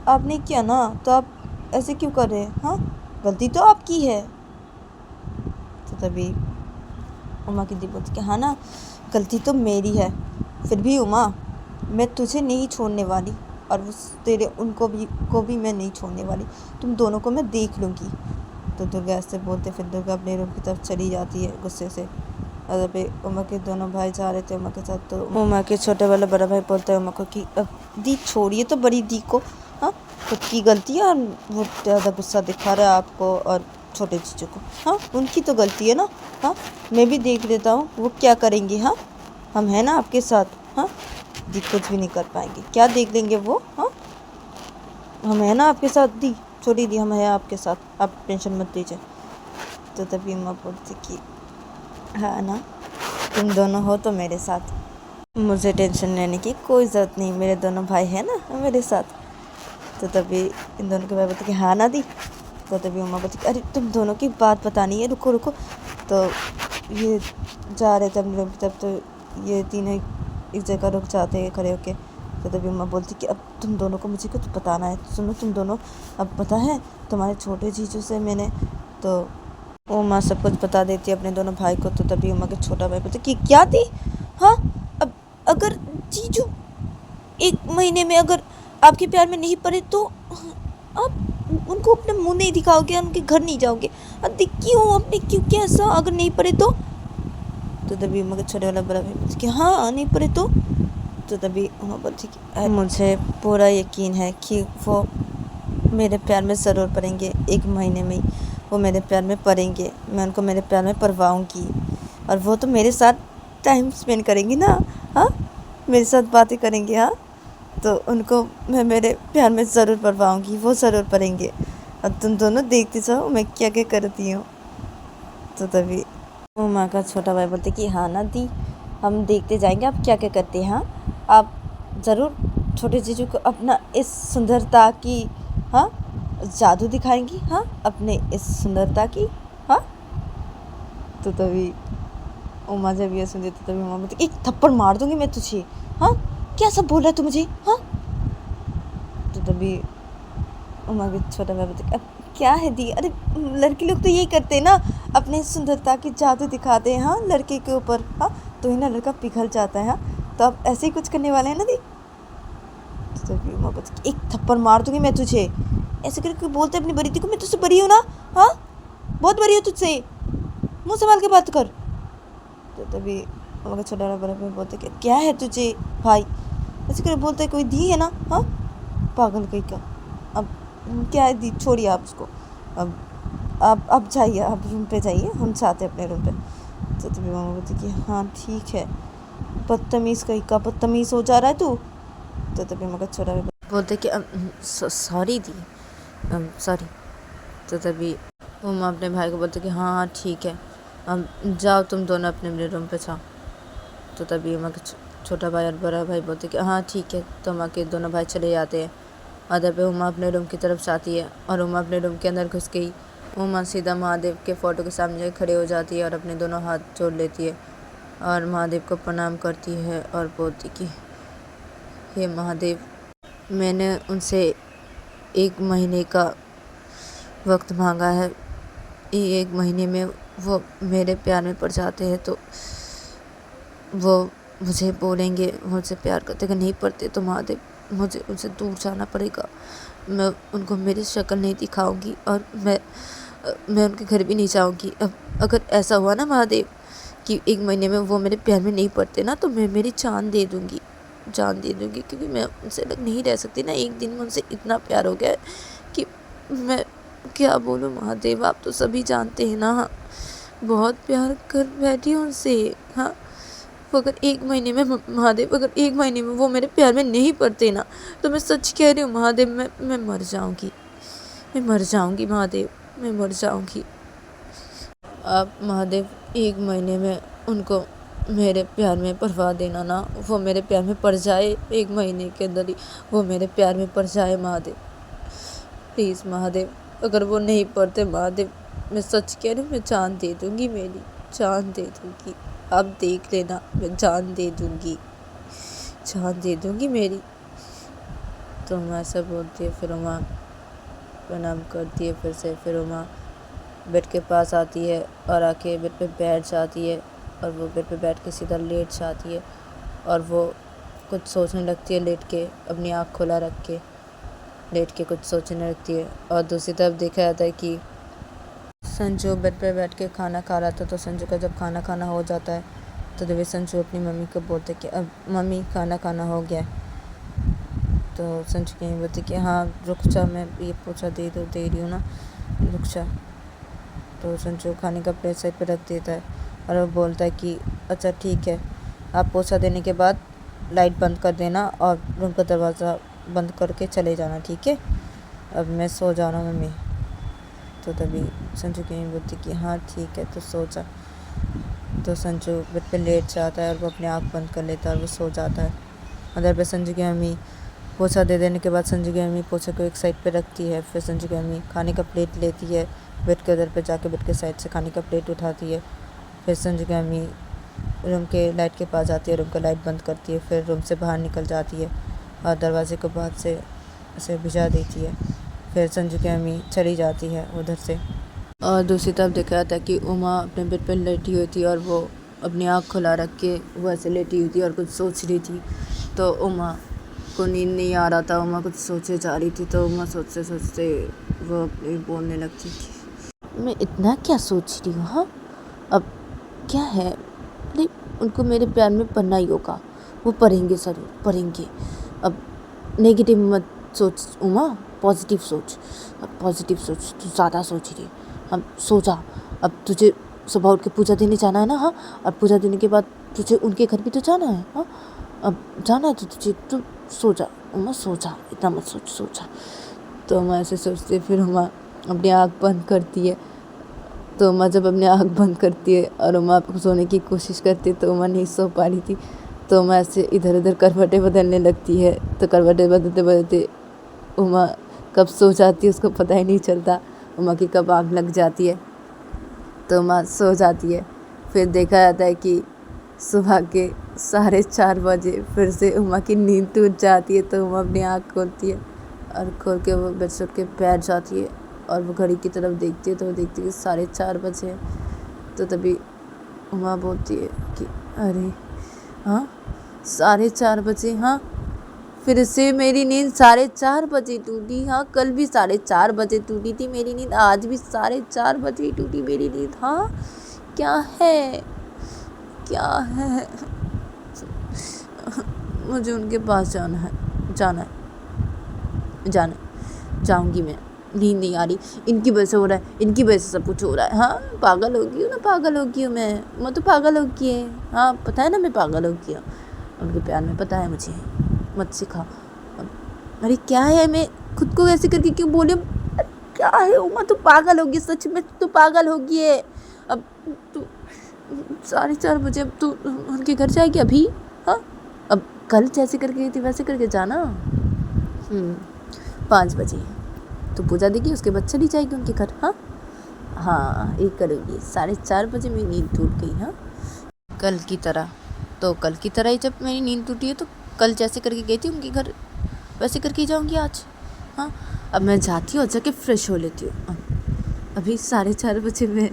आपने किया ना, तो आप ऐसे क्यों कर रहे हैं? हाँ, गलती तो आपकी है। तो तभी उमा की दी बोलती कि हाँ ना, गलती तो मेरी है, फिर भी उमा मैं तुझे नहीं छोड़ने वाली और उस तेरे उनको भी मैं नहीं छोड़ने वाली, तुम दोनों को मैं देख लूँगी। तो दुर्गा ऐसे बोलते फिर दुर्गा अपने रूम की तरफ चली जाती है गुस्से से। और अभी उमा के दोनों भाई जा रहे थे उमा के साथ। तो उमा के छोटे वाला बड़ा भाई बोलता है उमा को कि अब दी छोड़िए तो बड़ी दी को। हाँ, खुद की गलती है और वो ज़्यादा गुस्सा दिखा रहा है आपको और छोटे चीज़ों को। हाँ, उनकी तो गलती है ना। हाँ, मैं भी देख लेता हूँ वो क्या करेंगे। हाँ, हम हैं ना आपके साथ। हाँ, दी कुछ भी नहीं कर पाएंगे, क्या देख लेंगे वो। हाँ, हम हैं ना आपके साथ दी, छोटी दी, हम हैं आपके साथ, आप टेंशन मत लीजिए। तो तभी अम्मा बोलती कि हाँ ना, तुम दोनों हो तो मेरे साथ, मुझे टेंशन लेने की कोई ज़रूरत नहीं, मेरे दोनों भाई हैं ना मेरे साथ। तो तभी इन दोनों के भाई बोलते कि हाँ ना दी। तो तभी अम्मा बोलती कि अरे तुम दोनों की बात बतानी है, रुको रुको। तो ये जा रहे थे अपने रूम की तरफ। तो ये तीनों एक जगह रुक जाते हैं खड़े होके। तो तभी अम्मा बोलती कि अब तुम दोनों को मुझे कुछ बताना है, सुनो तुम दोनों, अब पता है तुम्हारे छोटे जीजू से मैंने, तो उमा सब कुछ बता देती है अपने दोनों भाई को। तो तभी उमा के छोटा भाई बोलते कि क्या थी? हाँ, अब अगर जीजू 1 महीने में अगर आपके प्यार में नहीं पड़े तो आप उनको अपना मुंह नहीं दिखाओगे, उनके घर नहीं जाओगे? क्यों अपने क्यों, कैसा अगर नहीं पड़े तो? तभी उमा के छोटे वाला बड़ा भाई बोलते कि हाँ नहीं पड़े तो? तभी उमा बोलती कि मुझे पूरा यकीन है कि वो मेरे प्यार में ज़रूर पड़ेंगे, 1 महीने में ही वो मेरे प्यार में पड़ेंगे, मैं उनको मेरे प्यार में परवाऊँगी और वो तो मेरे साथ टाइम स्पेंड करेंगी ना। हाँ, मेरे साथ बातें करेंगे। हाँ, तो उनको मैं मेरे प्यार में ज़रूर परवाऊँगी, वो ज़रूर पड़ेंगे और तुम दोनों देखते जाओ मैं क्या क्या करती हूँ। तो तभी उमा का छोटा भाई बोलते कि हाँ ना दी, हम देखते जाएंगे आप क्या क्या करते हैं। हाँ, आप ज़रूर छोटे जीजू को अपना इस सुंदरता की, हाँ, जादू दिखाएंगी। हाँ, अपने इस सुंदरता की। हाँ, तो तभी उमा जब ये सुनती तो तभी उमा बोलती एक थप्पड़ मार दूंगी मैं तुझे। हाँ, क्या सब बोल रहा है तू मुझे? हाँ, तो तभी उमा के छोटा भाई बोलते अब क्या है दी, अरे लड़के लोग तो यही करते हैं ना, अपने सुंदरता की जादू दिखाते हैं। हाँ, लड़के के ऊपर। हाँ, तो ही ना लड़का पिघल जाता है। हाँ, तो आप ऐसे ही कुछ करने वाले हैं ना दी। तो तभी उमा बोलती एक थप्पड़ मार दूंगी मैं तुझे, ऐसे करके बोलते अपनी बड़ी दी को, मैं तुझसे बड़ी हूँ ना। हाँ, बहुत बड़ी हूँ तुझसे, मुँह संभाल के बात कर। तो तभी उमा का छोटा बड़ा भाई बोलते कि क्या है तुझे भाई, ऐसे कर बोलते कोई दी है ना। हाँ, पागल कहीं का। अब क्या है दी, छोड़िए आप उसको, अब आप जाइए, आप रूम पे जाइए, हम चाहते हैं अपने रूम पे। तो तभी मामा बोलती कि हाँ ठीक है, बदतमीज़ कहीं का, बदतमीज़ हो जा रहा है तू। तो तभी मगर छोटा भाई बोलते कि सॉरी दी, सॉरी। तो तभी उमा अपने भाई को बोलते कि हाँ हाँ ठीक है, अब जाओ तुम दोनों अपने अपने रूम पे जाओ। तो तभी उमा के छोटा भाई और बड़ा भाई बोलते कि हाँ ठीक है। तो उमा के दोनों भाई चले जाते हैं। अदर पे उमा अपने रूम की तरफ जाती है और उमा अपने रूम के अंदर घुस गई। उमा सीधा महादेव के फ़ोटो के सामने खड़े हो जाती है और अपने दोनों हाथ जोड़ लेती है और महादेव को प्रणाम करती है और बोलती कि हे महादेव, मैंने उनसे 1 महीने का वक्त मांगा है। ये 1 महीने में वो मेरे प्यार में पड़ जाते हैं तो वो मुझे बोलेंगे मुझसे प्यार करते, अगर नहीं पड़ते तो महादेव मुझे उनसे दूर जाना पड़ेगा। मैं उनको मेरी शक्ल नहीं दिखाऊंगी और मैं उनके घर भी नहीं जाऊंगी। अब अगर ऐसा हुआ ना महादेव कि 1 महीने में वो मेरे प्यार में नहीं पड़ते ना, तो मैं मेरी जान दे दूंगी, क्योंकि मैं उनसे अलग नहीं रह सकती ना। एक दिन में उनसे इतना प्यार हो गया है कि मैं क्या बोलूँ महादेव, आप तो सभी जानते हैं ना। बहुत प्यार कर बैठी हूँ उनसे। हाँ, वो अगर 1 महीने में महादेव, अगर 1 महीने में वो मेरे प्यार में नहीं पड़ते ना, तो मैं सच कह रही हूँ महादेव, मैं मर जाऊँगी, महादेव, मैं मर जाऊँगी। आप महादेव 1 महीने में उनको मेरे प्यार में पड़वा देना ना, वो मेरे प्यार में पड़ जाए, 1 महीने के अंदर ही वो मेरे प्यार में पड़ जाए महादेव, प्लीज़ महादेव। अगर वो नहीं पड़ते महादेव, मैं सच कह रही हूँ, मैं जान दे दूँगी, मेरी जान दे दूँगी। आप देख लेना, मैं जान दे दूँगी मेरी। तो उमा ऐसा बोलती है। फिर उमा प्रणाम करती है फिर उमा बेड के पास आती है और आके बेड पे बैठ जाती है और वो बेड पे बैठ के सीधा लेट जाती है और वो कुछ सोचने लगती है लेट के, अपनी आँख खुला रख के लेट के कुछ सोचने लगती है। और दूसरी तरफ देखा जाता है कि संजू बेड पे बैठ के खाना खा रहा था। तो संजू का जब खाना खाना हो जाता है तो तभी संजू अपनी मम्मी को बोलते कि अब मम्मी खाना खाना हो गया। तो संजू कहीं बोलती कि हाँ रुक जा, मैं ये पोछा दे रही हूँ ना, रुक जा। तो संजू खाने का प्लेट साइड पे रख देता है और वो बोलता है कि अच्छा ठीक है, आप पोछा देने के बाद लाइट बंद कर देना और रूम का दरवाज़ा बंद करके चले जाना, ठीक है, अब मैं सो जा रहा हूँ मम्मी। तो तभी संजू की मम्मी बोलती कि हाँ ठीक है, तो सो जा। तो संजू बेड पे लेट जाता है और वो अपनी आँख बंद कर लेता है और वो सो जाता है। उधर पे संजू की मम्मी पोछा दे देने के बाद संजू की मम्मी पोछे को एक साइड पे रखती है। फिर संजू की मम्मी खाने का प्लेट लेती है, बेड के उधर पे जाके बेड के साइड से खाने का प्लेट उठाती है। फिर संजू की मम्मी रूम के लाइट के पास जाती है, रूम का लाइट बंद करती है, फिर रूम से बाहर निकल जाती है और दरवाजे को बाहर से ऐसे भिजा देती है। फिर संजू की मम्मी चली जाती है उधर से। और दूसरी तरफ देखा जाता है कि उमा अपने बेड पर लेटी हुई थी और वो अपनी आँख खुला रख के वो ऐसे लेटी हुई थी और कुछ सोच रही थी। तो उमा को नींद नहीं आ रहा था, उमा कुछ सोचे जा रही थी। तो उमा सोचते सोचते वो बोलने लगती थी, मैं इतना क्या सोच रही हूँ, हाँ अब क्या है, नहीं उनको मेरे प्यार में पढ़ना ही होगा, वो पढ़ेंगे, ज़रूर पढ़ेंगे। अब नेगेटिव मत सोच उमा, पॉजिटिव सोच, अब पॉजिटिव सोच, तू ज़्यादा सोच रही है। अब सो जा, अब तुझे सुबह उठ के पूजा देने जाना है ना, हाँ, और पूजा देने के बाद तुझे उनके घर भी तो जाना है, हाँ, अब जाना है तो तुझे, तू सो जा उमा, सो जा, इतना मत सोच, सो जा। तो उमा ऐसे सोचती है। फिर उमा अपनी आँख बंद करती है। तो उमा जब अपनी आँख बंद करती है और उमा सोने की कोशिश करती है तो उमा नहीं सो पा रही थी। तो उमा ऐसे इधर उधर करवटें बदलने लगती है। तो करवटें बदलते बदलते उमा कब सो जाती है उसको पता ही नहीं चलता, उमा की कब आँख लग जाती है। तो उमा सो जाती है। फिर देखा जाता है कि सुबह के 4:30 बजे फिर से उमा की नींद टूट जाती है। तो उमा अपनी आँख खोलती है और खोल के वो बेड से उठ के बैठ जाती है और वो घड़ी की तरफ देखती है। तो वो देखती है कि 4:30 बजे हैं। तो तभी उमा बोलती है कि अरे हाँ 4:30 बजे, हाँ फिर से मेरी नींद 4:30 बजे टूटी। हाँ कल भी 4:30 बजे टूटी थी मेरी नींद, आज भी 4:30 बजे टूटी मेरी नींद। हाँ क्या है, क्या है, मुझे उनके पास जाना है, जाऊंगी मैं, नींद नहीं आ रही, इनकी वजह से हो रहा है, इनकी वजह से सब कुछ हो रहा है। हाँ पागल हो गई हूँ ना, पागल हो गई हूँ मैं तो पागल हो गई है। हाँ पता है ना मैं पागल हो गई हूँ, उनके प्यार में पता है मुझे, मत सिखा। अरे क्या है, मैं खुद को ऐसे करके क्यों बोले, क्या है उमा, तू पागल होगी, सच में तू पागल होगी है। अब तू 4:30 बजे अब तू उनके घर जाएगी अभी? हाँ, अब कल जैसे करके गई थी वैसे करके जाना। 5 बजे तो पूजा देगी, उसके बाद चली जाएगी उनके घर। हाँ हाँ, ये करूँगी। 4:30 बजे मेरी नींद टूट गई। हाँ, कल की तरह ही जब मेरी नींद टूटी है तो कल जैसे करके गई थी उनके घर वैसे करके ही जाऊँगी आज। हाँ, अब मैं जाती हूँ और जाके फ्रेश हो लेती हूँ। अभी 4:30 बजे मैं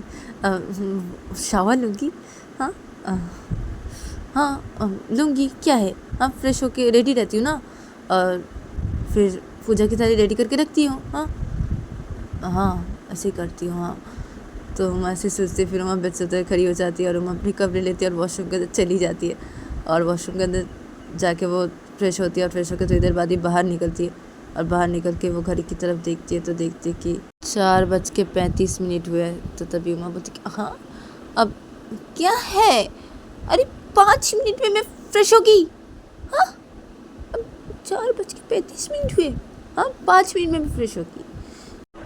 शावर लूँगी। हाँ हाँ, लूँगी, क्या है। हाँ, फ्रेश होके रेडी रहती हूँ ना, और फिर पूजा की थाली रेडी करके रखती हूँ। हाँ हाँ, ऐसे ही करती हूँ। हाँ, तो हम ऐसे सोचते फिर वहाँ बेड से खड़ी हो जाती है और हम अपने कपड़े लेती है और वॉशरूम के अंदर चली जाती है, और वॉशरूम के अंदर जाके वो फ्रेश होती है, और फ्रेश होकर थोड़ी देर बाद ही बाहर निकलती है, और बाहर निकल के वो घड़ी की तरफ देखती है तो देखती है कि 4:35 हुए हैं। तो तभी उमा बोलती कि हाँ अब क्या है, अरे 5 मिनट में मैं फ्रेश होगी। हाँ, अब 4:35 हुए। हाँ, 5 मिनट में मैं फ्रेश होगी।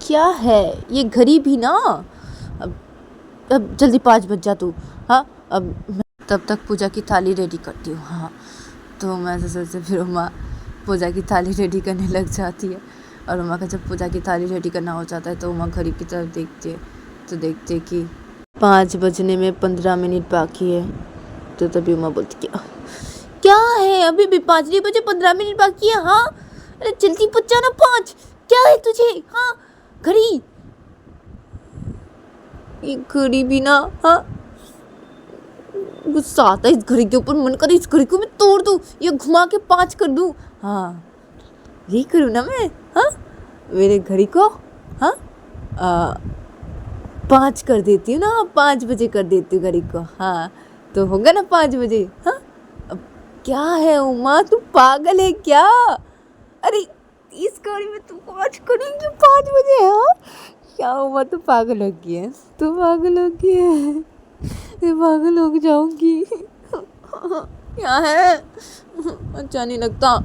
क्या है ये घड़ी भी ना, अब जल्दी 5 बज जा तू। हाँ, अब मैं तब तक पूजा की थाली रेडी करती हूँ। हाँ, तो मैं ऐसे सोचते फिर उमा पूजा की थाली रेडी करने लग जाती है, और उमा का जब पूजा की थाली रेडी करना हो जाता है तो उमा घड़ी की तरफ देखती है तो देखते कि 5 बजने में 15 मिनट बाकी है। तो तभी उमा बोलती क्या है, अभी भी 5 नहीं बजे, 15 मिनट बाकी है। हाँ, अरे जल्दी पहुँच जाना, 5 क्या है तुझे। हाँ, घड़ी, ये घड़ी भी ना। हाँ, गुस्सा आता है इस घड़ी के ऊपर, मन करे इस घड़ी को मैं तोड़ दूँ या घुमा के 5 कर दूँ। हाँ, यही करूँ ना मैं। हाँ, मेरे घड़ी को 5 कर देती हूँ ना, 5 बजे कर देती हूँ घड़ी को। हाँ, तो होगा ना 5 बजे। हाँ, अब क्या है उमा, तू पागल है क्या। अरे इस घड़ी में तू 5 करेंगी 5 बजे। हाँ, क्या उमा, तू पागल हो गई है, तू पागल हो गई है, मैं पागल हो जाऊंगी। क्या है, अच्छा नहीं लगता।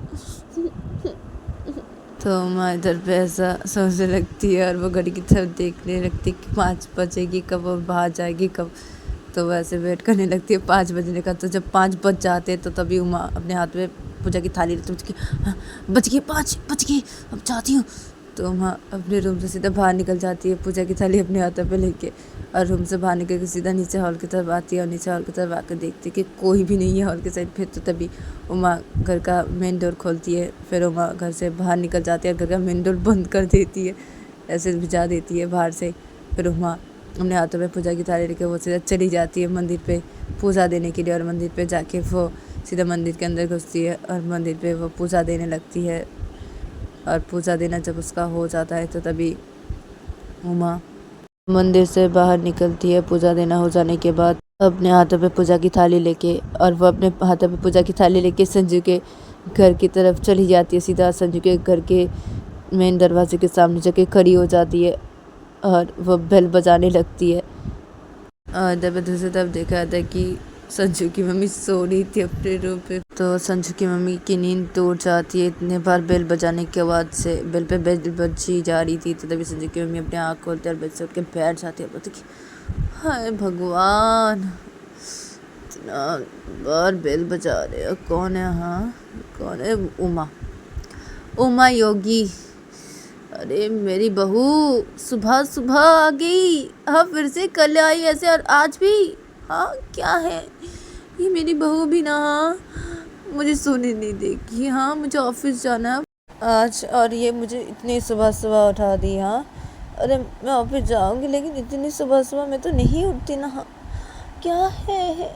तो माँ इधर पे ऐसा सोचने लगती है, और वो घड़ी की तरफ देखने लगती है कि 5 बजेगी कब, वो बाहर जाएगी कब। तो वैसे वेट करने लगती है 5 बजने का। तो जब 5 बज जाते हैं तो तभी उमा अपने हाथ में पूजा की थाली लेती है, बज गई 5 बज गई, अब जाती हूँ। तो उमा अपने रूम से सीधा बाहर निकल जाती है पूजा की थाली अपने हाथों पे लेके, और रूम से बाहर निकल के सीधा नीचे हॉल की तरफ आती है, और नीचे हॉल की तरफ आकर देखती है कि कोई भी नहीं है हॉल के साइड पे। तो तभी उमा घर का मेन डोर खोलती है, फिर उमा घर से बाहर निकल जाती है और घर का मेन डोर बंद कर देती है, ऐसे भिजा देती है बाहर से। फिर उमा अपने हाथों में पूजा की थाली लेके वो सीधा चली जाती है मंदिर पे पूजा देने के लिए, और मंदिर पे जाके वो सीधा मंदिर के अंदर घुसती है, और मंदिर पे वो पूजा देने लगती है। और पूजा देना जब उसका हो जाता है तो तभी उमा मंदिर से बाहर निकलती है पूजा देना हो जाने के बाद, अपने हाथों पे पूजा की थाली लेके। और वो अपने हाथों पे पूजा की थाली लेके संजू के घर की तरफ चली जाती है, सीधा संजू के घर के मेन दरवाजे के सामने जाके खड़ी हो जाती है, और वो बेल बजाने लगती है। और जब दूसरी तरफ देखा था कि संजू की मम्मी सो रही थी अपने रूम पे, तो संजू की मम्मी की नींद टूट जाती है इतने बार बेल बजाने के बाद से। बेल पे बेल बजी जा रही थी, तो तभी संजू की मम्मी अपने आँख खोलते और बेड से उठ के बैठ जाती है, बोलती कि हाय भगवान, इतना बार बेल बजा रहे हो, कौन है। हाँ, कौन है। उमा योगी। अरे मेरी बहू सुबह सुबह आ गई। हाँ, फिर से कल आई ऐसे, और आज भी। हाँ, क्या है ये, मेरी बहू भी ना। हाँ, मुझे सोने नहीं देगी। हाँ, मुझे ऑफिस जाना है आज, और ये मुझे इतनी सुबह सुबह उठा दी। हाँ, अरे मैं ऑफिस जाऊंगी लेकिन इतनी सुबह सुबह मैं तो नहीं उठती ना। हाँ, क्या है।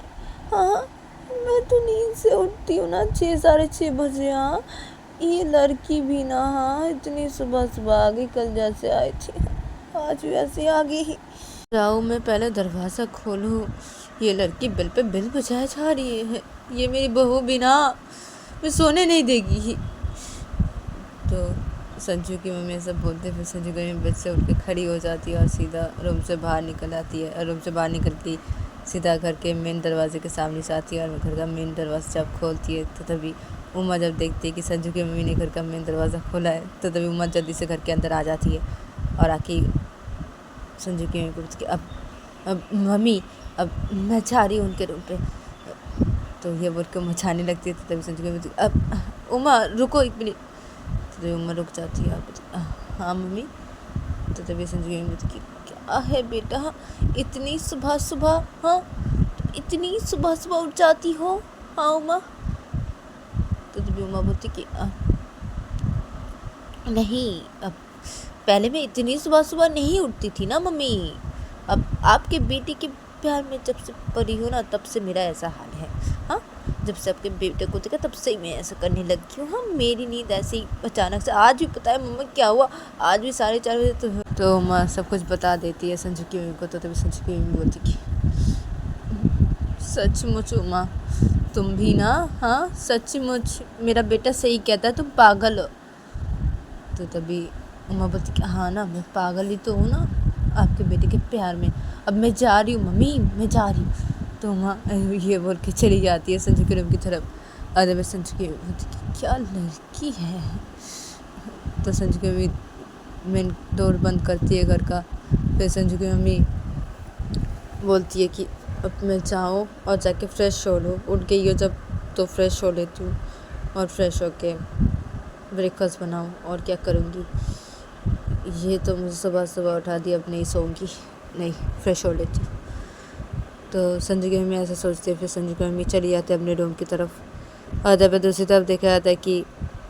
हाँ, मैं तो नींद से उठती हूँ ना 6 साढ़े 6 बजे। हाँ, ये लड़की भी ना। हाँ, इतनी सुबह सुबह आ गई, कल जैसे आई थी आज भी ऐसे आ गई। जाऊँ मैं पहले दरवाज़ा खोलूँ, ये लड़की बेल पे बेल बजाए जा रही है, ये मेरी बहू भी ना मैं सोने नहीं देगी। तो संजू की मम्मी सब बोलते, फिर संजू की मम्मी बेड से उठ के खड़ी हो जाती है और सीधा रूम से बाहर निकल आती है, और रूम से बाहर निकल के सीधा घर के मेन दरवाजे के सामने से आती है, और घर का मेन दरवाज़ा जब खोलती है तो तभी उमा जब देखती है कि संजू की मम्मी ने घर का मेन दरवाज़ा खोला है, तो तभी उमा जल्दी से घर के अंदर आ जाती है, और आके संजू की मम्मी को बोलती कि अब मम्मी अब मैं जा रही हूँ उनके रूम पे। तो ये बोल के मचाने लगती है। तो तभी संजू की मम्मी बोलती अब उमा रुको 1 मिनट। तो तभी उमा रुक जाती है और बोलती हाँ मम्मी। तो तभी संजू की मम्मी बोलती कि क्या है बेटा इतनी सुबह सुबह, हाँ इतनी सुबह सुबह उठ जाती हो, हाँ उमा। तो तभी उमा बोलती कि नहीं, अब पहले मैं इतनी सुबह सुबह नहीं उठती थी ना मम्मी, अब आपके बेटे के प्यार में जब से पड़ी हूँ ना तब से मेरा ऐसा हाल है। हाँ जब से आपके बेटे को देखा तब से ही मैं ऐसा करने लगी हूँ। हाँ मेरी नींद ऐसे ही अचानक से, आज भी पता है मम्मा क्या हुआ, आज भी 4:30 बजे तो माँ सब कुछ बता देती है संजू की मम्मी को। तो तभी संजू की मम्मी बोलती कि सचमुच उमा तुम भी ना, हाँ सचमुच मेरा बेटा सही कहता है, तुम पागल हो। तो तभी उमा बोलती कि हाँ ना मैं पागल ही तो हूँ ना आपके बेटे के प्यार में, अब मैं जा रही हूँ मम्मी, मैं जा रही हूँ। तो उमा ये बोल के चली जाती है संजू के रूम की तरफ। और मैं संजू की बोलती कि क्या लड़की है। तो संजू की मम्मी मेन डोर बंद करती है घर का। फिर संजू की मम्मी बोलती है कि अब मैं जाऊँ और जाके फ्रेश हो लो, उठ गई हो जब तो फ्रेश हो लेती हूँ और फ्रेश होके ब्रेकफास्ट बनाऊँ और क्या करूँगी। ये तो मुझे सुबह सुबह उठा दिया, अब नहीं सोऊंगी, नहीं फ्रेश हो लेती। तो संजू की मम्मी ऐसा सोचती है। फिर संजू की मम्मी चली जाती है अपने रूम की तरफ। और जब दूसरी तरफ देखा जाता है कि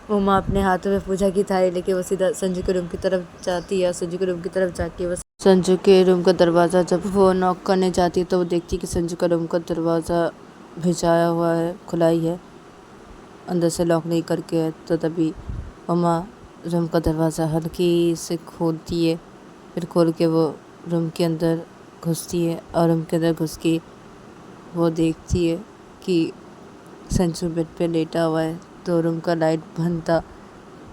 उमा अपने हाथों में पूजा की थाली लेके वो सीधा संजू के रूम की तरफ जाती है। संजू के रूम की तरफ जाके वो संजू के रूम का दरवाज़ा जब वो नॉक करने जाती है तो वो देखती है कि संजू का रूम का दरवाज़ा भिजाया हुआ है, खुला ही है, अंदर से लॉक नहीं करके है। तो तभी उमा रूम का दरवाज़ा हल्की से खोलती है। फिर खोल के वो रूम के अंदर घुसती है और रूम के अंदर घुस के वो देखती है कि संजू बेड पे लेटा हुआ है। तो रूम का लाइट बंद था।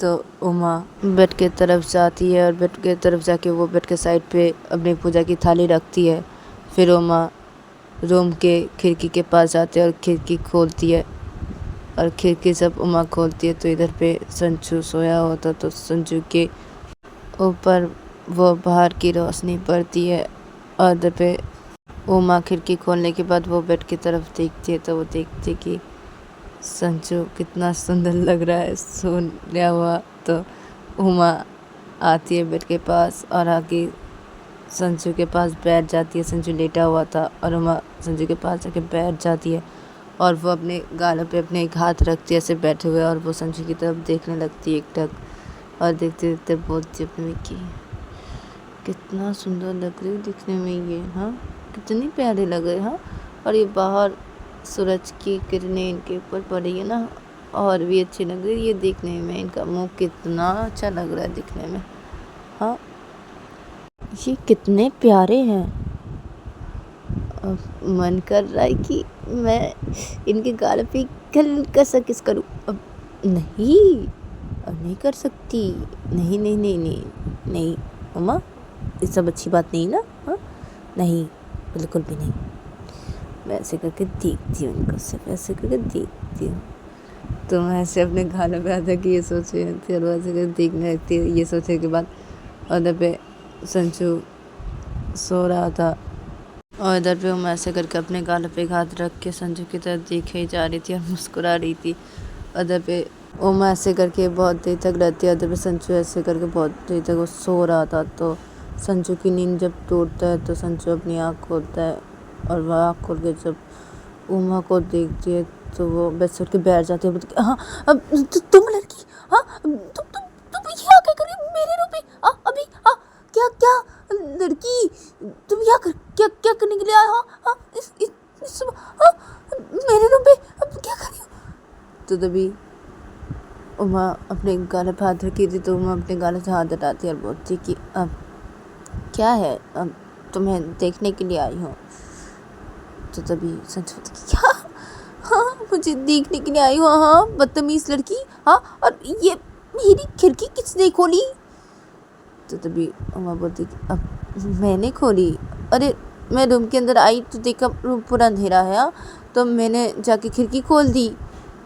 तो उमा बेड के तरफ जाती है और बेड के तरफ जाके वो बेड के साइड पे अपनी पूजा की थाली रखती है। फिर उमा रूम के खिड़की के पास जाती है और खिड़की खोलती है। और खिड़की जब उमा खोलती है तो इधर पे संजू सोया होता। तो संजू के ऊपर वो बाहर की रोशनी पड़ती है। और इधर पे उमा खिड़की खोलने के बाद वो बेड की तरफ देखती है तो वो देखती है कि संजू कितना सुंदर लग रहा है सोया हुआ। तो उमा आती है बेड के पास और आके संजू के पास बैठ जाती है। संजू लेटा हुआ था और उमा संजू के पास जाके बैठ जाती है और वो अपने गालों पे अपने एक हाथ रखती है ऐसे बैठे हुए। और वो संजू की तरफ देखने लगती है एकटक और देखते देखते बोलती है अपने कि कितना सुंदर लग रही है दिखने में ये, हाँ कितनी प्यारे लग रहे, हाँ और ये बाहर सूरज की किरणें इनके ऊपर पड़ी है ना और भी अच्छी लग रही है ये देखने में। इनका मुंह कितना अच्छा लग रहा है दिखने में, हाँ ये कितने प्यारे हैं। अब मन कर रहा है कि मैं इनके गाल पे हल्का सा किस करूं। अब नहीं, अब नहीं कर सकती, नहीं नहीं नहीं नहीं नहीं उमा ये सब अच्छी बात नहीं ना, हाँ नहीं बिल्कुल भी नहीं। मैं ऐसे करके देखती हूँ इनको, सिर्फ ऐसे करके देखती हूँ। तो मैं ऐसे अपने गालों पे आता कि ये सोचे और वैसे करके देखने लगती है ये सोचने के बाद। और इधर पे संजू सो रहा था और इधर पे मैं ऐसे करके अपने गालों पे हाथ रख के संजू की तरफ देखे ही जा रही थी और मुस्कुरा रही थी। और इधर पे उमा ऐसे करके बहुत देर तक रहती है। इधर पे संजू ऐसे करके बहुत देर तक वो सो रहा था। तो संजू की नींद जब टूटता है तो संजू अपनी आँख खोलता है और वह आँख खोल के जब उमा को देखती है तो वो बेड से उठ के बैठ जाती है। बोलती हाँ अब तुम लड़की, हाँ तुम यहाँ क्या कर रही हो मेरे रूम पे, अभी क्या क्या लड़की तुम यहाँ क्या करने के लिए आए हो, हाँ इस मेरे रूम पे अब क्या कर रही हो। तो तभी उमा अपने गाले पे हाथ रखी थी तो उमा अपने गाले से हाथ हटाती है और बोलती कि अब क्या है, अब तुम्हें देखने के लिए आई हूँ। तो तभी संजू बोलती क्या, हाँ मुझे देखने के लिए आई हूँ, हाँ बदतमीज लड़की, हाँ और ये मेरी खिड़की किसने खोली। तो तभी उमा बोलती कि अब मैंने खोली, अरे मैं रूम के अंदर आई तो देखा रूम पूरा अंधेरा है, हाँ तो मैंने जाके खिड़की खोल दी,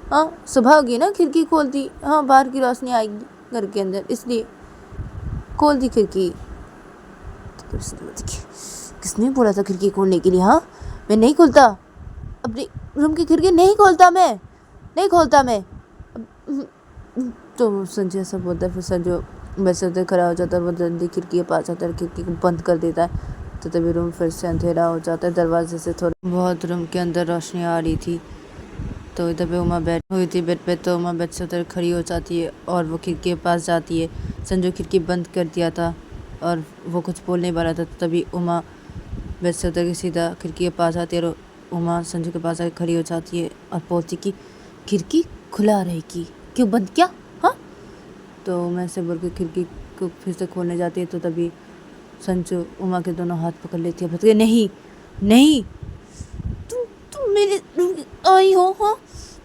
हाँ सुबह होगी ना खिड़की खोल दी, हाँ बाहर की रोशनी आएगी घर के अंदर इसलिए खोल दी खिड़की। तो संजू बोलती कि किसने बोला था खिड़की खोलने के लिए? हाँ, मैं नहीं खोलता, अपने रूम की खिड़की नहीं खोलता, मैं नहीं खोलता मैं। तो संजू ऐसा बोलता है। फिर संजू वैसे उधर खड़ा हो जाता है, वो जल्दी खिड़की के पास आता है, खिड़की को बंद कर देता है। तो तभी रूम फिर से अंधेरा हो जाता है, दरवाजे से थोड़ा बहुत रूम के अंदर रोशनी आ रही थी। तो इधर पे उमा बैठ हुई थी बेड पे, तो उमा बेड से उधर खड़ी हो जाती है और वो खिड़की के पास जाती है। संजू खिड़की बंद कर दिया था और वो कुछ बोलने वाला था, तो तभी उमा बेड से उतर के सीधा खिड़की के पास आती है और उमा संजू के पास आकर खड़ी हो जाती है और बोलती कि खिड़की खुला रहेगी, क्यों बंद किया? हाँ, तो मैं से बोल के खिड़की को फिर से खोलने जाती है। तो तभी संजू उमा के दोनों हाथ पकड़ लेती है, बोलती है नहीं नहीं, तुम मेरे रूम आई हो? हाँ,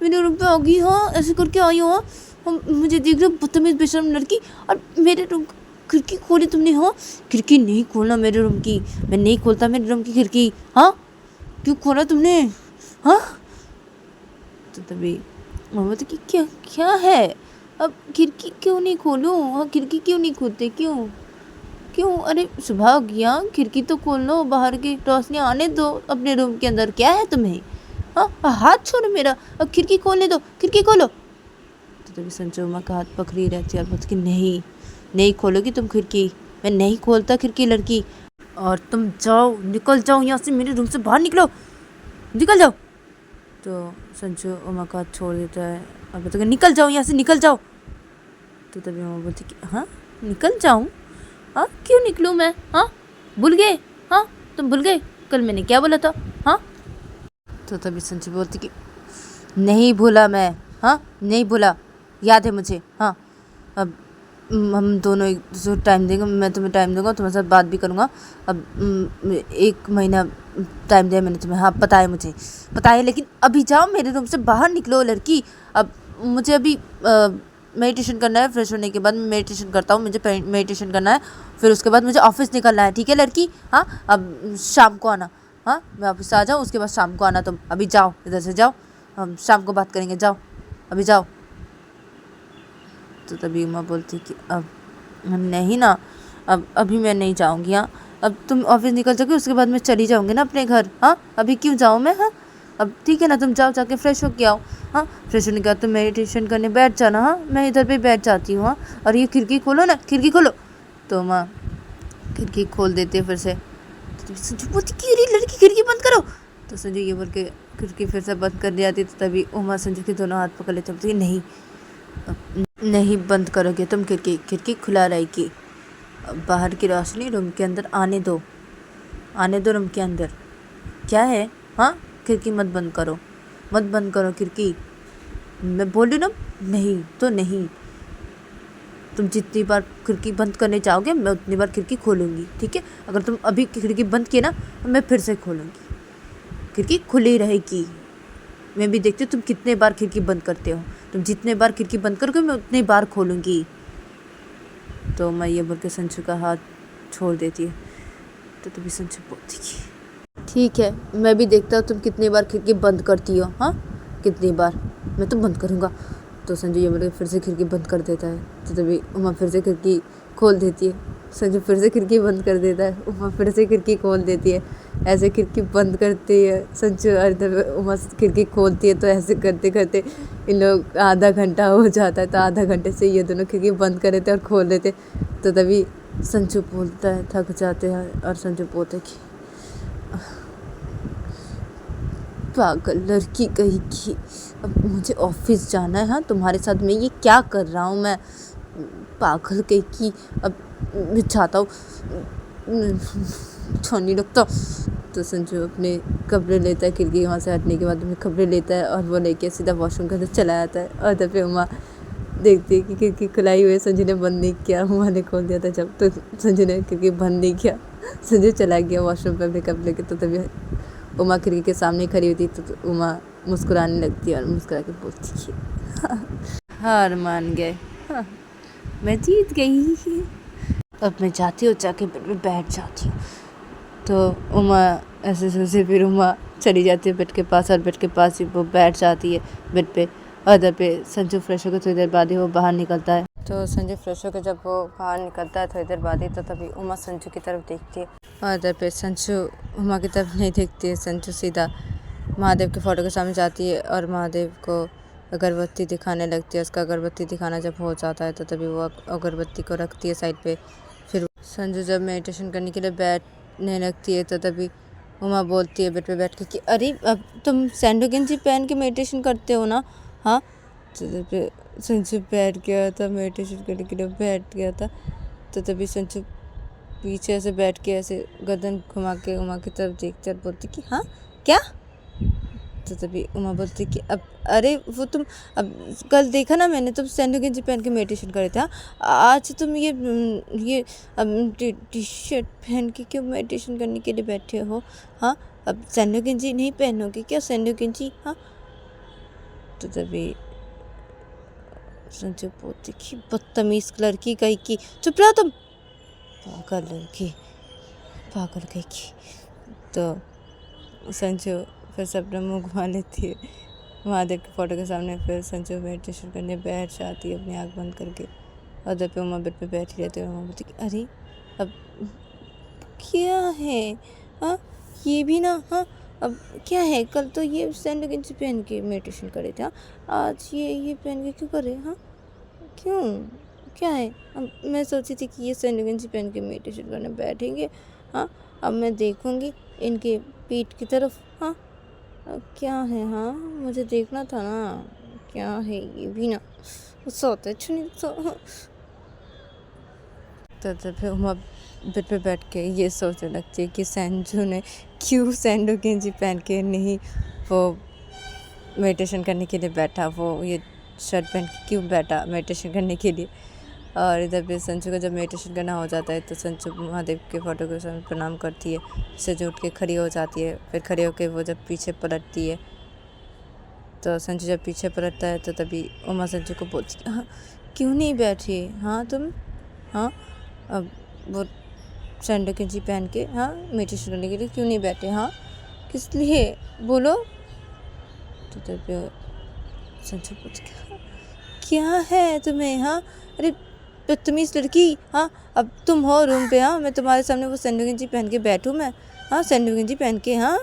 मेरे रूम पे आ गई? हाँ, ऐसे करके आई हो? हाँ, मुझे देख रहे हो बदतमीज बेशरम लड़की, और मेरे रूम खिड़की खोली तुमने? हाँ, खिड़की नहीं खोलना मेरे रूम की, मैं नहीं खोलता मेरे रूम की खिड़की। हाँ, क्यों खोला तुमने? हाँ, तो तभी मम्मा तो कि क्या क्या है, अब खिड़की क्यों नहीं खोलूँ? हाँ, खिड़की क्यों नहीं खोलते? क्यों क्यों? अरे सुबह हो गया, खिड़की तो खोल लो, बाहर की रोशनी आने दो अपने रूम के अंदर, क्या है तुम्हें? हाँ, हाथ छोड़ो मेरा, अब खिड़की खोलने दो, खिड़की खोलो। तो तभी संजू उमा का हाथ पकड़ी रहती है और बोलती कि नहीं नहीं खोलोगी तुम खिड़की, मैं नहीं खोलता खिड़की लड़की, और तुम जाओ, निकल जाओ यहाँ से, मेरे रूम से बाहर निकलो, निकल जाओ। तो संजू उमा का हाथ छोड़ देता है और बोलता कि निकल जाओ यहाँ से, निकल जाओ। तो तभी उमा बोलती कि हाँ, निकल जाऊँ? हाँ, क्यों निकलूँ मैं? हाँ, भूल गए? हाँ, तुम भूल गए कल मैंने क्या बोला था? हाँ, तो तभी संजू बोलती कि नहीं भूला मैं, हाँ नहीं भूला, याद है मुझे। हाँ, अब हम दोनों एक दूसरे को टाइम देंगे, मैं तुम्हें टाइम दूंगा, तुम्हारे साथ बात भी करूँगा। अब 1 महीना टाइम दिया मैंने तुम्हें। हाँ, पता है मुझे, पता है, लेकिन अभी जाओ, मेरे रूम से बाहर निकलो लड़की। अब मुझे अभी मेडिटेशन करना है, फ्रेश होने के बाद मैं मेडिटेशन करता हूँ, मुझे मेडिटेशन करना है, फिर उसके बाद मुझे ऑफिस निकलना है, ठीक है लड़की? हाँ, अब शाम को आना। हाँ, मैं ऑफिस आ जाऊँ, उसके बाद शाम को आना तुम। अभी जाओ, इधर से जाओ, हम शाम को बात करेंगे, जाओ अभी जाओ। तो तभी उमा बोलती कि अब नहीं ना, अब अभी मैं नहीं जाऊँगी। हाँ, अब तुम ऑफिस निकल जाओगे, उसके बाद मैं चली जाऊँगी ना अपने घर। हाँ, अभी क्यों जाऊँ मैं? हाँ, अब ठीक है ना, तुम जाओ, जाके फ्रेश हो के आओ। हाँ, फ्रेश होने के बाद तुम मेडिटेशन करने बैठ जाना। हाँ, मैं इधर पे बैठ जाती हूँ। हाँ, और ये खिड़की खोलो ना, खिड़की खोलो। तो माँ खिड़की खोल देती है फिर से। तो संजू बोलती कि अरे लड़की खिड़की बंद करो। तो संजू ये बोल के खिड़की फिर से बंद कर दिया थी। तो तभी उमा संजू के दोनों हाथ पकड़ लेते, बोलती नहीं नहीं बंद करोगे तुम खिड़की, खिड़की खुला रहेगी, बाहर की रोशनी रूम के अंदर आने दो, आने दो रूम के अंदर। क्या है? हाँ, खिड़की मत बंद करो, मत बंद करो खिड़की, मैं बोल रही ना, नहीं तो नहीं, तुम जितनी बार खिड़की बंद करने चाहोगे मैं उतनी बार खिड़की खोलूँगी, ठीक है? अगर तुम अभी खिड़की बंद किए ना, मैं फिर से खोलूँगी, खिड़की खुली रहेगी। मैं भी देखती हूँ तुम कितने बार खिड़की बंद करते हो, तुम जितने बार खिड़की बंद करोगे मैं उतनी बार खोलूँगी। तो मैं ये बोल के संजू का हाथ छोड़ देती है। तो तभी संजू बोलती कि ठीक है, मैं भी देखता हूँ तुम कितनी बार खिड़की बंद करती हो। हाँ, कितनी बार, मैं तो बंद करूँगा। तो संजू ये बोल के फिर से खिड़की बंद कर देता है। तो तभी उमा फिर से खिड़की खोल देती है, संजू फिर से खिड़की बंद कर देता है, उमा फिर से खिड़की खोल देती है। ऐसे खिड़की बंद करती है संजू, और तब उमा खिड़की खोलती है। तो ऐसे करते करते इन लोग आधा घंटा हो जाता है। तो आधा घंटे से ये दोनों खिड़की बंद कर देते और खोल देते। तो तभी संजू बोलता है, थक जाते हैं, और संजू बोलते कि पागल लड़की कहीं की, अब मुझे ऑफिस जाना है। हाँ, तुम्हारे साथ मैं ये क्या कर रहा हूँ मैं, पागल कहीं की, अब मैं चाहता हूँ, अच्छा नहीं लगता। तो संजू अपने कपड़े लेता है, खिड़की वहाँ से हटने के बाद अपने कपड़े लेता है और वो लेके सीधा वॉशरूम के अंदर चला जाता है। और तब उमा देखती है कि खिड़की खुलाई हुई है, संजू ने बंद नहीं किया, उमा ने खोल दिया था जब। तो संजू ने खिड़की बंद नहीं किया, संजू चला गया वॉशरूम पे अपने कपड़े के। तो तभी उमा खिड़की के सामने खड़ी होती, तो उमा मुस्कुराने लगती है और मुस्कुरा के बोलती है हार मान गए, हाँ, मैं जीत गई, अब मैं जाती हूँ, जाके बेड में बैठ जाती हूँ। तो उमा ऐसे सोचे, फिर उमा चली जाती है बेड के पास, और बेड के पास ही वो बैठ जाती है बेड पे। और इधर पे संजू फ्रेश होकर थोड़ी देर बाद ही वो बाहर निकलता है। तो संजू फ्रेश होकर जब वो बाहर निकलता है थोड़ी देर बाद ही, तो तभी उमा संजू की तरफ देखती है और इधर पे संजू उमा की तरफ नहीं देखती है। संजू सीधा महादेव के फ़ोटो के सामने जाती है और महादेव को अगरबत्ती दिखाने लगती है। उसका अगरबत्ती दिखाना जब हो जाता है तो तभी वो अगरबत्ती को रखती है साइड पे। फिर संजू जब मेडिटेशन करने के लिए बैठने लगती है तो तभी उमा बोलती है बेड पे बैठ के कि अरे अब तुम सैंडो गंजी पहन के मेडिटेशन करते हो ना। हाँ, तो तभी संजू बैठ गया था, मेडिटेशन करने के लिए बैठ गया था। तो तभी संजू पीछे से बैठ के ऐसे गर्दन घुमा के उमा की तरफ देखते और बोलती कि हाँ क्या। तो तभी उमा बोलती कि अब अरे वो तुम अब कल देखा ना मैंने, तुम सैंडो गंजी पहन के मेडिटेशन करे थे। हाँ, आज तुम ये अब टी शर्ट पहन के क्यों मेडिटेशन करने के लिए बैठे हो। हाँ, अब सैंडो गंजी नहीं पहनोगे क्या, सैंडो गंजी। हाँ, तो तभी संजू बोलती कि बदतमीज लड़की कहीं की, चुप रहो तुम, पागल लड़की, पागल कहीं की। तो संजू फिर से अपना मुँह घुमा लेती है महादेव के फ़ोटो के सामने। फिर संजू मेडिटेशन करने बैठ जाती है अपनी आँख बंद करके और उधर पे उमा बेड पे बैठी रहती है। उमा बोलती कि अरे अब क्या है। हाँ, ये भी ना। हाँ, अब क्या है, कल तो ये सैंडो गंजी पहन के मेडिटेशन करे थे। हाँ, आज ये पहन के क्यों करे। हाँ, क्यों, क्या है। अब मैं सोची थी कि ये सैंडो गंजी पहन के मेडिटेशन करने बैठेंगे। हाँ, अब मैं देखूँगी इनके पीठ की तरफ। हाँ, क्या है। हाँ, मुझे देखना था ना क्या है। ये भी ना सोते छुनी सो। तो फिर उमा बेड पे बैठ के ये सोचने लगती है कि संजू ने क्यों सैंडो गंजी पहन के नहीं वो मेडिटेशन करने के लिए बैठा, वो ये शर्ट पहन के क्यों बैठा मेडिटेशन करने के लिए। और इधर पे संजू का जब मेडिटेशन करना हो जाता है तो संजू महादेव के फ़ोटो के सामने प्रणाम करती है। संजू उठ के खड़ी हो जाती है। फिर खड़ी होकर वो जब पीछे पलटती है तो संजू जब पीछे पलटता है तो तभी उमा संजू को बोलती है हाँ क्यों नहीं बैठी। हाँ तुम, हाँ अब वो सैंडो गंजी पहन के हाँ मेडिटेशन करने के लिए क्यों नहीं बैठे। हाँ, किस लिए बोलो। तो तभी संजू बोलती है क्या है तुम्हें। हाँ, अरे बदतमीज़ लड़की। हाँ, अब तुम हो रूम पे। हाँ, मैं तुम्हारे सामने वो सैंडो गंजी पहन के बैठूँ मैं। हाँ, सैंडो गंजी पहन के। हाँ,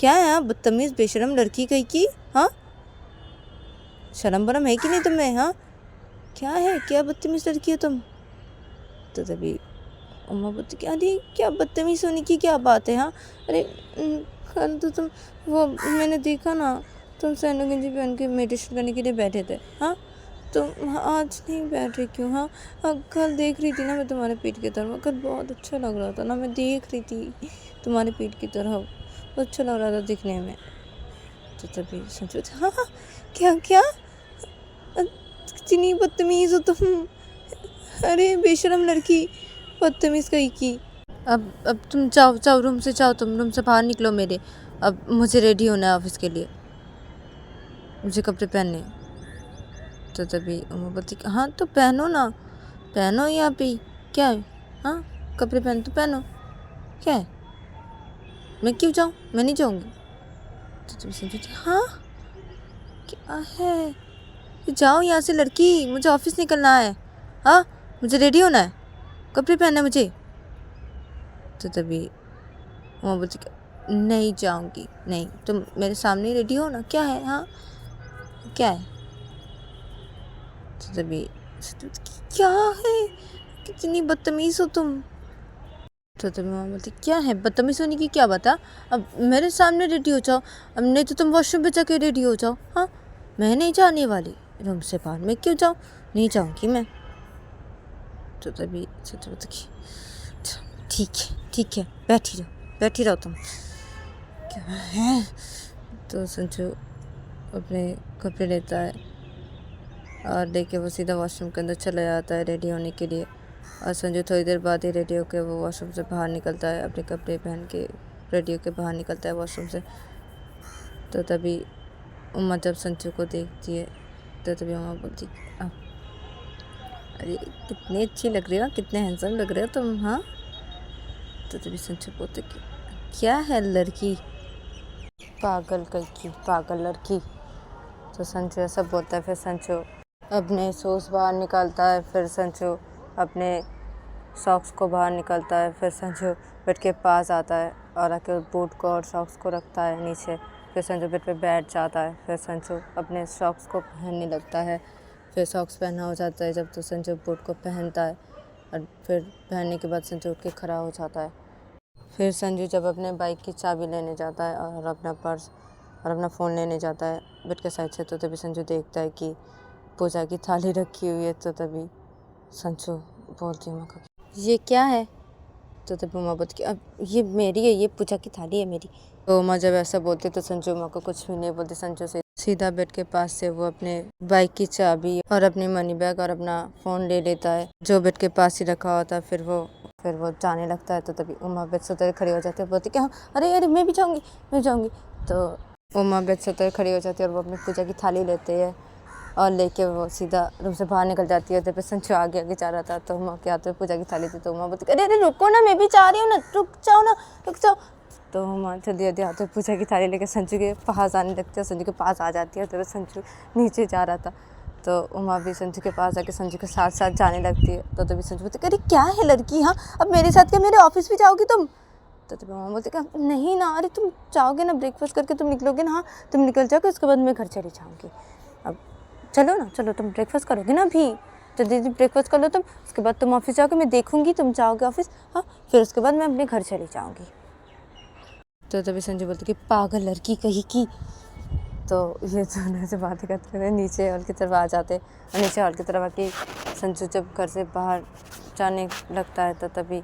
क्या है। हाँ, बदतमीज़ बेशरम लड़की कहीं की। हाँ, शर्म बरम है कि नहीं तुम्हें। हाँ, क्या है, क्या बदतमीज़ लड़की हो तुम। तो तभी उमा बोलती कि अरे क्या बदतमीज़ होने की क्या बात है। हाँ, अरे कल तो तुम वो मैंने देखा ना, तुम सैंडो गंजी पहन के मेडिटेशन करने के लिए बैठे थे। हाँ, तुम आज नहीं बैठ रही क्यों। हाँ, कल देख रही थी ना मैं तुम्हारे पीठ की तरफ, कल बहुत अच्छा लग रहा था ना, मैं देख रही थी तुम्हारे पीठ की तरफ, अच्छा लग रहा था दिखने में। तो तभी सोचो हाँ हाँ क्या क्या कितनी बदतमीज़ हो तुम। अरे बेशरम लड़की, बदतमीज़ कहीं की। अब तुम जाओ रूम से जाओ, तुम रूम से बाहर निकलो मेरे। अब मुझे रेडी होना है ऑफिस के लिए, मुझे कपड़े पहनने। तो तभी उमा बोलती हाँ तो पहनो ना, पहनो यहाँ पे क्या है। हाँ, कपड़े पहन तो पहनो, क्या है, मैं क्यों जाऊँ, मैं नहीं जाऊँगी। तो तभी समझती हाँ क्या है, जाओ यहाँ से लड़की, मुझे ऑफिस निकलना है। हाँ, मुझे रेडी होना है, कपड़े पहनना है मुझे। तो तभी उमा बोलती नहीं जाऊँगी, नहीं तुम मेरे सामने रेडी हो ना, क्या है। हाँ, क्या है। तो तभी क्या है, कितनी बदतमीज़ हो तुम। तो तभी मामा बोलती क्या है, बदतमीज़ होने की क्या बात है। अब मेरे सामने रेडी हो जाओ, अब नहीं तो तुम वॉशरूम पे जाके रेडी हो जाओ। हाँ, मैं नहीं जाने वाली रूम से बाहर, मैं क्यों जाऊँ, नहीं जाऊँगी मैं। तो तभी ठीक है बैठी रहो तुम, क्या है। तो संजू अपने कपड़े लेता है और लेके वो सीधा वॉशरूम के अंदर चला जाता है रेडी होने के लिए। और संजू थोड़ी देर बाद ही रेडी होकर वो वॉशरूम से बाहर निकलता है, अपने कपड़े पहन के रेडी होकर बाहर निकलता है वॉशरूम से। तो तभी उमा जब संजू को देखती है तो तभी उमा बोलती अरे कितनी अच्छी लग रही हो, कितने हैंडसम लग रहे हो तुम। हाँ, तो तभी संजू बोलते क्या है लड़की, पागल कहीं की, पागल लड़की। तो संजू ऐसा बोलता है। फिर संजू अपने शूज़ बाहर निकालता है। फिर संजू अपने सॉक्स को बाहर निकालता है। फिर संजू बेड के पास आता है और आके बूट को और सॉक्स को रखता है नीचे। फिर संजू बेड पे बैठ जाता है। फिर संजू अपने सॉक्स को पहनने लगता है। फिर सॉक्स पहना हो जाता है जब तो संजू बूट को पहनता है और फिर पहनने के बाद संजू उठ के खड़ा हो जाता है। फिर संजू जब अपने बाइक की चाबी लेने जाता है और अपना पर्स और अपना फ़ोन लेने जाता है बेड के साइड से, तो तभी संजू देखता है कि पूजा की थाली रखी हुई है। तो तभी संजू बोलती है उमा को, ये क्या है? तो तभी उमा बोलती कि अब ये मेरी है, ये पूजा की थाली है मेरी। तो उमा जब ऐसा बोलती तो संजू उमा को कुछ भी नहीं बोलती। संजू से सीधा बेड के पास से वो अपने बाइक की चाबी और अपनी मनी बैग और अपना फ़ोन ले लेता है जो बेड के पास ही रखा होता है। फिर वो जाने लगता है। तो तभी उमा बेड से उतर खड़ी हो जाती है, बोलती कि हाँ अरे अरे मैं भी जाऊँगी। तो उमा बेड से उतर खड़ी हो जाती है और वो अपनी पूजा की थाली लेते हैं और लेके वो सीधा रूम से बाहर निकल जाती है। तो संजू आगे जा रहा था तो उमा के हाथ में पूजा की थाली थी। तो उमा बोलती अरे अरे रुको ना, मैं भी जा रही हूँ ना, रुक जाओ। तो उमा जल्दी जल्दी हाथ में पूजा की थाली लेके संजू के पास आने लगती है, संजू के पास आ जाती है। तो संजू नीचे जा रहा था तो उमा भी संजू के पास आके संजू के साथ साथ जाने लगती है। तो तभी संजू बोलती अरे क्या है लड़की, हाँ अब मेरे साथ क्या मेरे ऑफिस भी जाओगी तुम? तो तभी उमा बोलती कि नहीं ना, अरे तुम जाओगे ना, ब्रेकफास्ट करके तुम निकलोगे ना, हाँ तुम निकल जाओगे, उसके बाद मैं घर चली जाऊँगी। अब चलो ना, चलो तुम ब्रेकफास्ट करोगे ना अभी, जल्दी ब्रेकफास्ट कर लो तुम, उसके बाद तुम ऑफिस जाओगे, मैं देखूंगी तुम जाओगे ऑफिस, हाँ फिर उसके बाद मैं अपने घर चली जाऊंगी। तो तभी संजय बोलते कि पागल लड़की कहीं की। तो ये दोनों से बातें करते हुए नीचे हॉल की तरफ आ जाते और नीचे हॉल की तरफ आके संजू जब घर से बाहर जाने लगता है तो तभी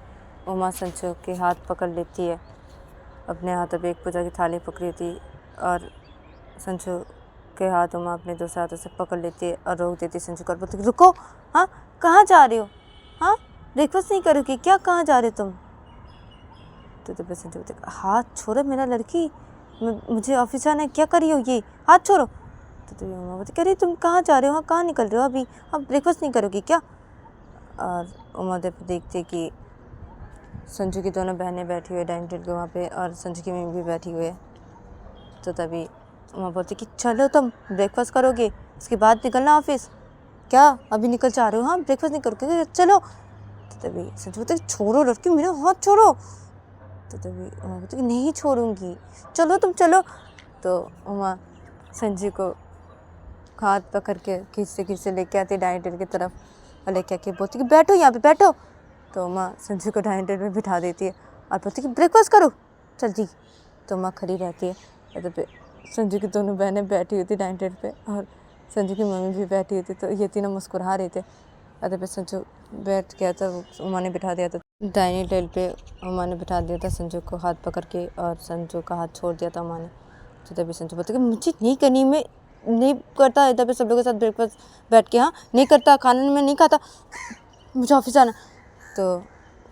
उमा संजू के हाथ पकड़ लेती है। अपने हाथों पे एक पूजा की थाली पकड़ी थी और संजू के हाथ उमा अपने दूसरे हाथों से पकड़ लेती है और रोक देती है संजू को और बोलती रुको, हाँ कहाँ जा रहे हो, हाँ ब्रेकफास्ट नहीं करोगी क्या, कहाँ जा रहे हो तुम? तो तब संजू बोलती हाथ छोड़ो मेरा लड़की, मुझे ऑफिस जाना है, क्या करी हो ये, हाथ छोड़ो। तो तभी उमा बोलती अरे तुम कहाँ जा रहे हो, हाँ कहाँ निकल रहे हो अभी, हाँ ब्रेकफास्ट नहीं करोगी क्या? और उमा देखती कि संजू की दोनों बहनें बैठी हुई है डाइनिंग टेबल के वहाँ पे और संजू की मम्मी भी बैठी हुई है। तो तभी उमा बोलती कि चलो तुम ब्रेकफास्ट करोगे उसके बाद निकलना ऑफिस, क्या अभी निकल जा रहे हो, हाँ ब्रेकफास्ट नहीं करोगे चलो। तो तभी संजू बोलती छोड़ो लड़की, मेरा हाथ छोड़ो। तो तभी उमा बोलती नहीं छोड़ूंगी, चलो तुम चलो। तो उमा संजू को हाथ पकड़ के खींचते लेके आती डाइनिंग टेबल की तरफ और लेके आके बोलती कि बैठो यहाँ पे बैठो। तो उमा संजू को डाइनिंग टेबल पे बिठा देती है और बोलती कि ब्रेकफास्ट करो जल्दी। तो उमा खड़ी रहती है और तो संजू की दोनों बहनें बैठी हुई थी डाइनिंग टेबल पे और संजू की मम्मी भी बैठी हुई थी। तो ये तीनों मुस्कुरा रहे थे और तो संजू बैठ गया था, उमा ने बिठा दिया था डाइनिंग टेबल पे, उमा ने बिठा दिया था संजू को हाथ पकड़ के और संजू का हाथ छोड़ दिया था उमा ने। तो तभी संजू बोलते कि मुझे नहीं करनी, मैं नहीं करता इधर पे सब लोगों के साथ ब्रेकफास्ट बैठ के, हाँ नहीं करता, खाना में नहीं खाता, मुझे ऑफिस जाना। तो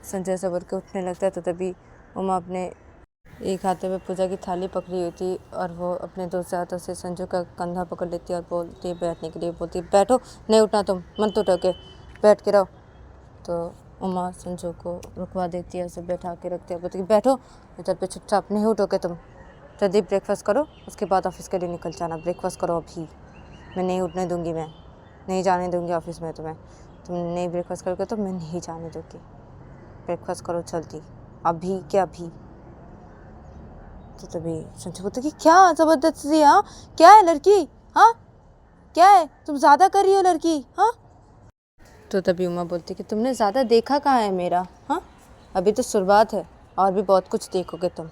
संजय से बोल के उठने लगता है। तो तभी उमा अपने एक हाथ में पूजा की थाली पकड़ी हुई थी और वो अपने दूसरे हाथों से संजू का कंधा पकड़ लेती है और बोलती है बैठने के लिए, बोलती है बैठो, नहीं उठना तुम, मत उठो के बैठ के रहो। तो उमा संजू को रुकवा देती है, उसे बैठा के रखती है, बोलती है बैठो इधर पे चुपचाप, नहीं उठोगे तुम, जल्दी ब्रेकफास्ट करो उसके बाद ऑफिस के लिए निकल जाना, ब्रेकफास्ट करो अभी, मैं नहीं उठने दूँगी, मैं नहीं जाने दूँगी ऑफिस में तुम्हें, तुम नहीं ब्रेकफास्ट करोगे तो मैं नहीं जाने दूँगी, ब्रेकफास्ट करो जल्दी अभी के अभी। तो तभी संजू बोलते कि क्या ज़बरदस्ती, हाँ क्या है लड़की, हाँ क्या है, तुम ज़्यादा कर रही हो लड़की, हाँ। तो तभी उमा बोलती कि तुमने ज़्यादा देखा कहाँ है मेरा, हाँ अभी तो शुरुआत है और भी बहुत कुछ देखोगे तुम,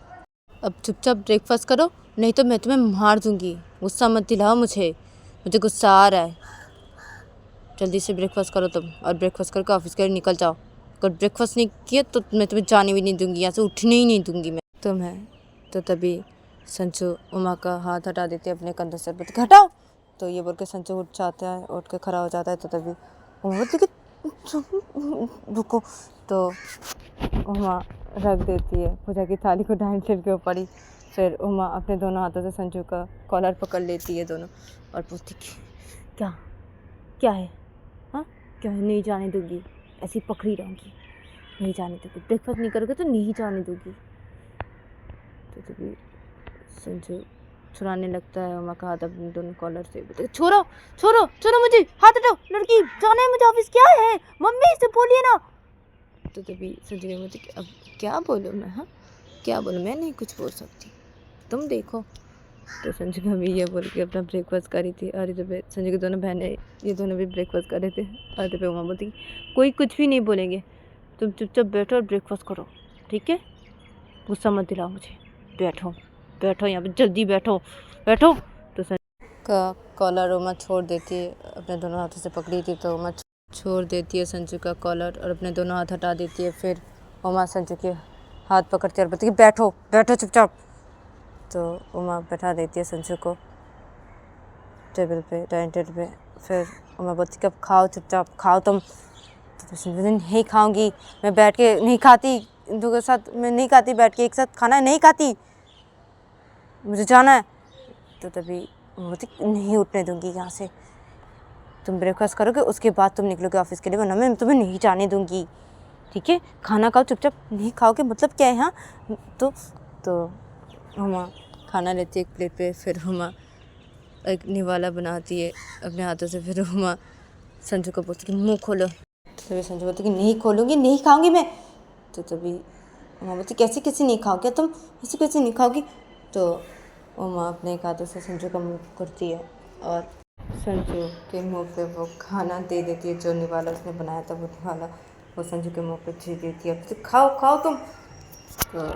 अब चुपचाप ब्रेकफास्ट करो नहीं तो मैं तुम्हें मार दूँगी, गुस्सा मत दिलाओ मुझे गुस्सा आ रहा है, जल्दी से ब्रेकफास्ट करो तुम और ब्रेकफास्ट करके ऑफिस के लिए निकल जाओ, अगर ब्रेकफास्ट नहीं किया तो मैं तुम्हें जाने भी नहीं दूँगी, यहाँ से उठने ही नहीं दूँगी मैं तुम्हें। तो तभी संजू उमा का हाथ हटा देती है अपने कंधे से, बोलती हटाओ। तो ये बोल के संजू उठ जाता है, उठ के खड़ा हो जाता है। तो तभी उमा बोलती कि रुको। तो उमा रख देती है पूजा की थाली को डाइनिंग टेबल के ऊपर ही। फिर उमा अपने दोनों हाथों से संजू का कॉलर पकड़ लेती है दोनों और पूछती क्या क्या है, हाँ क्या है, नहीं जाने दूँगी, ऐसी पकड़ी रहूँगी, नहीं जाने दूँगी, ब्रेकफास्ट नहीं करोगे तो नहीं जाने दूँगी। तो तभी संजू छुड़ाने लगता है उमा का हाथ अपने दोनों कॉलर से। बोलते छोड़ो छोड़ो छोड़ो मुझे, हाथ हटाओ, लड़की जाना है मुझे ऑफिस। क्या है मम्मी, से बोलिए ना। तो तभी संजू की बोलती अब क्या बोलूँ मैं, हाँ क्या बोलूँ, मैं नहीं कुछ बोल सकती, तुम देखो। तो संजू की मम्मी ये बोल के अपना ब्रेकफास्ट कर रही थी, और इधर पे संजू की दोनों बहनें ये दोनों भी ब्रेकफास्ट कर रहे थे। और इधर पे उमा बोलती कोई कुछ भी नहीं बोलेंगे, तुम चुपचाप बैठो और ब्रेकफास्ट करो, ठीक है, गुस्सा मत दिलाओ मुझे, बैठो बैठो यहाँ पे, जल्दी बैठो बैठो। तो संजू का कॉलर उमा छोड़ देती है, अपने दोनों हाथों से पकड़ी थी तो उमा छोड़ देती है संजू का कॉलर और अपने दोनों हाथ हटा देती है। फिर उमा संजू के हाथ पकड़ती है और बोलती है बैठो बैठो चुपचाप। तो उमा बैठा देती है संजू को टेबल पे, डाइनिंग टेबल पे। फिर उमा बोलती है अब खाओ चुपचाप, खाओ तुम। तो संजू नहीं खाऊंगी, मैं बैठ के नहीं खाती, दो के साथ मैं नहीं खाती, बैठ के एक साथ खाना नहीं खाती, मुझे जाना है। तो तभी बोलती नहीं उठने दूंगी यहाँ से, तुम ब्रेकफास्ट करोगे उसके बाद तुम निकलोगे ऑफिस के लिए, वरना मैं तुम्हें नहीं जाने दूंगी, ठीक है, खाना खाओ चुपचाप। नहीं खाओगे मतलब क्या है, हाँ। तो हुमा खाना लेती है एक प्लेट पे। फिर हुमा एक निवाला बनाती है अपने हाथों से। फिर हुमा संजू को बोलती कि मुँह खोलो। तो तभी संजू बोलती कि नहीं खोलूँगी, नहीं खाऊंगी मैं। तो तभी उमा बोलती कैसे कैसे नहीं खाओगे तुम, ऐसे कैसे नहीं खाओगी। तो उमा अपने एक हाथों से संजू का मुँह करती है और संजू के मुंह पे वो खाना दे देती है जो निवाला उसने बनाया था। वो निवाला वो संजू के मुंह पे दे देती है, तो खाओ खाओ तुम। तो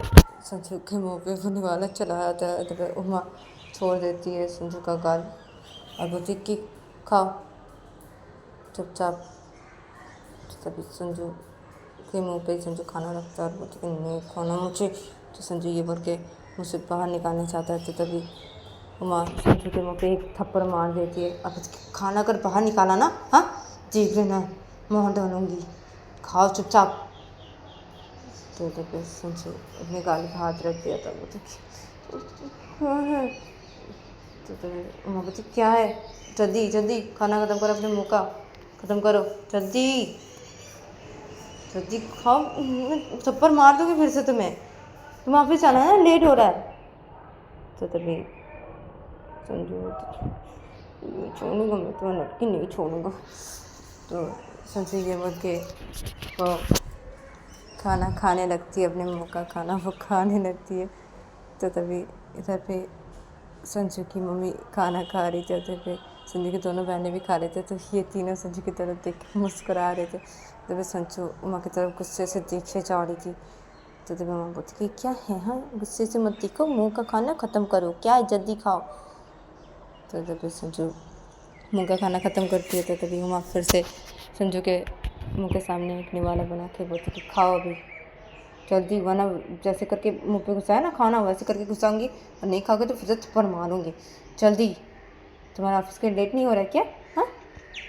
संजू के मुंह पे वो निवाला चला जाता है। तो उमा छोड़ देती है संजू का गाल और बोलती कि खाओ चुपचाप। तभी संजू के मुंह पे संजू खाना रखता है और बोलती कि नहीं खाना मुझे। तो संजू ये बोल के मुझसे बाहर निकालना चाहता है। तो तभी उमा संजू के मुँह पे एक थप्पड़ मार देती है, अब खाना कर बाहर निकाला ना, हाँ देख लेना मुँह डालूंगी, खाओ चुपचाप। तो तभी संजू अपने गाल पे हाथ रख दिया था। वो हाँ है। तो तभी उमा बोलती क्या है, जल्दी जल्दी खाना ख़त्म करो, अपने मुँह का ख़त्म करो, जल्दी जल्दी खाओ, मैं थप्पड़ मार दूँगी फिर से तुम्हें, तुम ऑफिस जाना है ना, लेट हो रहा है। तो तभी संजू नहीं छोड़ूंगा मैं तो, लड़की नहीं छोड़ूंगा। तो संजू ये बोल के वो खाना खाने लगती है, अपने मुँह का खाना वो खाने लगती है। तो तभी इधर पे संजू की मम्मी खाना खा रही थी, उधर पे संजू की दोनों बहनें भी खा रहे थे। तो ये तीनों संजू की तरफ देख के मुस्कुरा रहे थे। तभी संजू उमा की तरफ गुस्से से देखे जा रही थी। तो तभी मम्मा बोलती कि क्या है, हाँ गुस्से से मत देखो, मुँह का खाना ख़त्म करो, क्या है जल्दी खाओ। तो तभी संजू मुँह का खाना ख़त्म करती है। तो तभी उमा फिर से संजू के मुँह के सामने एक निवाला बना के बोलती कि खाओ अभी जल्दी, वरना जैसे करके मुँह पे घुसाया ना खाना वैसे करके घुसाऊंगी, और नहीं खाओगे तो फिर से थप्पड़ मारूंगी, जल्दी, तुम्हारा ऑफिस के लेट नहीं हो रहा है क्या, हाँ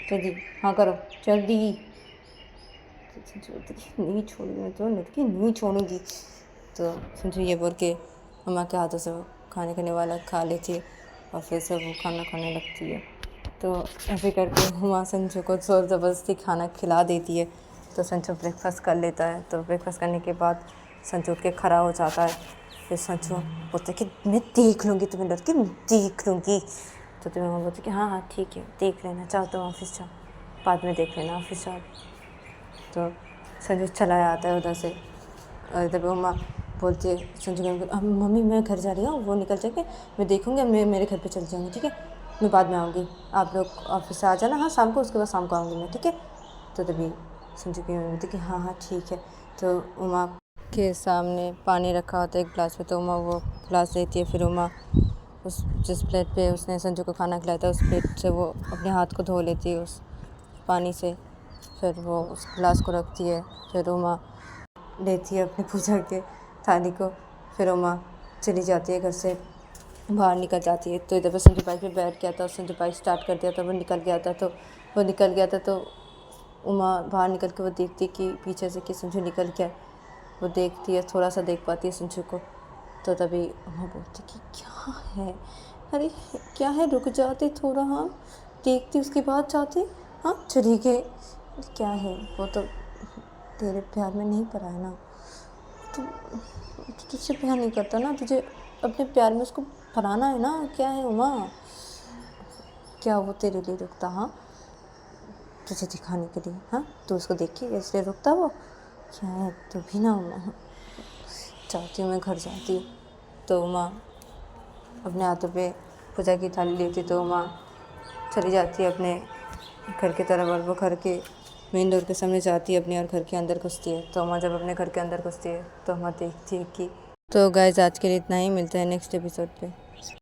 जल्दी हाँ करो जल्दी। संजू बोलती कि नहीं छोड़ूंगी मैं तो, लड़की नहीं छोड़ूंगी। तो संजू ये बोल के उमा के हाथों से वो खाने का निवाला खा लेती है और फिर से वो खाना खाने लगती है। तो ऐसे करके हुमा संजू को ज़ोर ज़बरदस्ती खाना खिला देती है। तो संजू ब्रेकफास्ट कर लेता है। तो ब्रेकफास्ट करने के बाद संजू उठ के खड़ा हो जाता है। फिर संजू बोलते कि मैं देख लूँगी तुम्हें लड़की, मैं देख लूँगी। तो तुम्हें मम्मा बोलती कि हाँ हाँ ठीक है देख लेना, चाहो तो ऑफिस जाओ, बाद में देख लेना ऑफिस जाओ। तो संजू चला जाता है उधर से। और इधर पे मम्मा बोलती है संजू को मम्मी मैं घर जा रही हूँ, वो निकल जाके मैं देखूँगी, मैं मेरे घर पे चल जाऊँगी, ठीक है, मैं बाद में आऊँगी, आप लोग ऑफिस से आ जाना हाँ शाम को, उसके बाद शाम को आऊँगी मैं, ठीक है। तो तभी संजू की मम्मी बोलती कि हाँ हाँ ठीक है। तो उमा के सामने पानी रखा होता है एक गिलास पे, तो उमा वो गिलास देती है। फिर उमा उस जिस प्लेट पे उसने संजू को खाना खिलाया था उस प्लेट से वो अपने हाथ को धो लेती है उस पानी से। फिर वो उस गिलास को रखती है। फिर उमा लेती है अपनी पूजा के थाली को। फिर उमा चली जाती है घर से, बाहर निकल जाती है। तो इधर पर संजू बाइक पे बैठ गया था, संजू बाइक स्टार्ट कर दिया था, वो निकल गया था। तो उमा बाहर निकल के वो देखती कि पीछे से कि संजू निकल गया, वो देखती है, थोड़ा सा देख पाती है संजू को। तो तभी उमा बोलती कि क्या है, अरे क्या है, रुक जाते थोड़ा, हाँ देखती उसके बाद जाते, हाँ चली गए, क्या है, वो तो तेरे प्यार में नहीं पड़ा है ना, तो तुझसे प्यार नहीं करता ना, तुझे अपने प्यार में उसको फलाना है ना, क्या है उमा, क्या वो तेरे लिए रुकता, हाँ तुझे दिखाने के लिए, हाँ तो उसको देखी इसलिए रुकता वो, क्या है तो भी ना उमा, चाहती हूँ मैं घर जाती हूँ। तो उमा अपने हाथों पे पूजा की थाली लेती तो उमा चली जाती है अपने घर की तरफ, और वो घर के मेन डोर के सामने जाती है अपने और घर के अंदर घुसती है। तो उमा जब अपने घर के अंदर घुसती है तो उमा देखती है कि, तो गाइस आज के लिए इतना ही, मिलते हैं नेक्स्ट एपिसोड पे।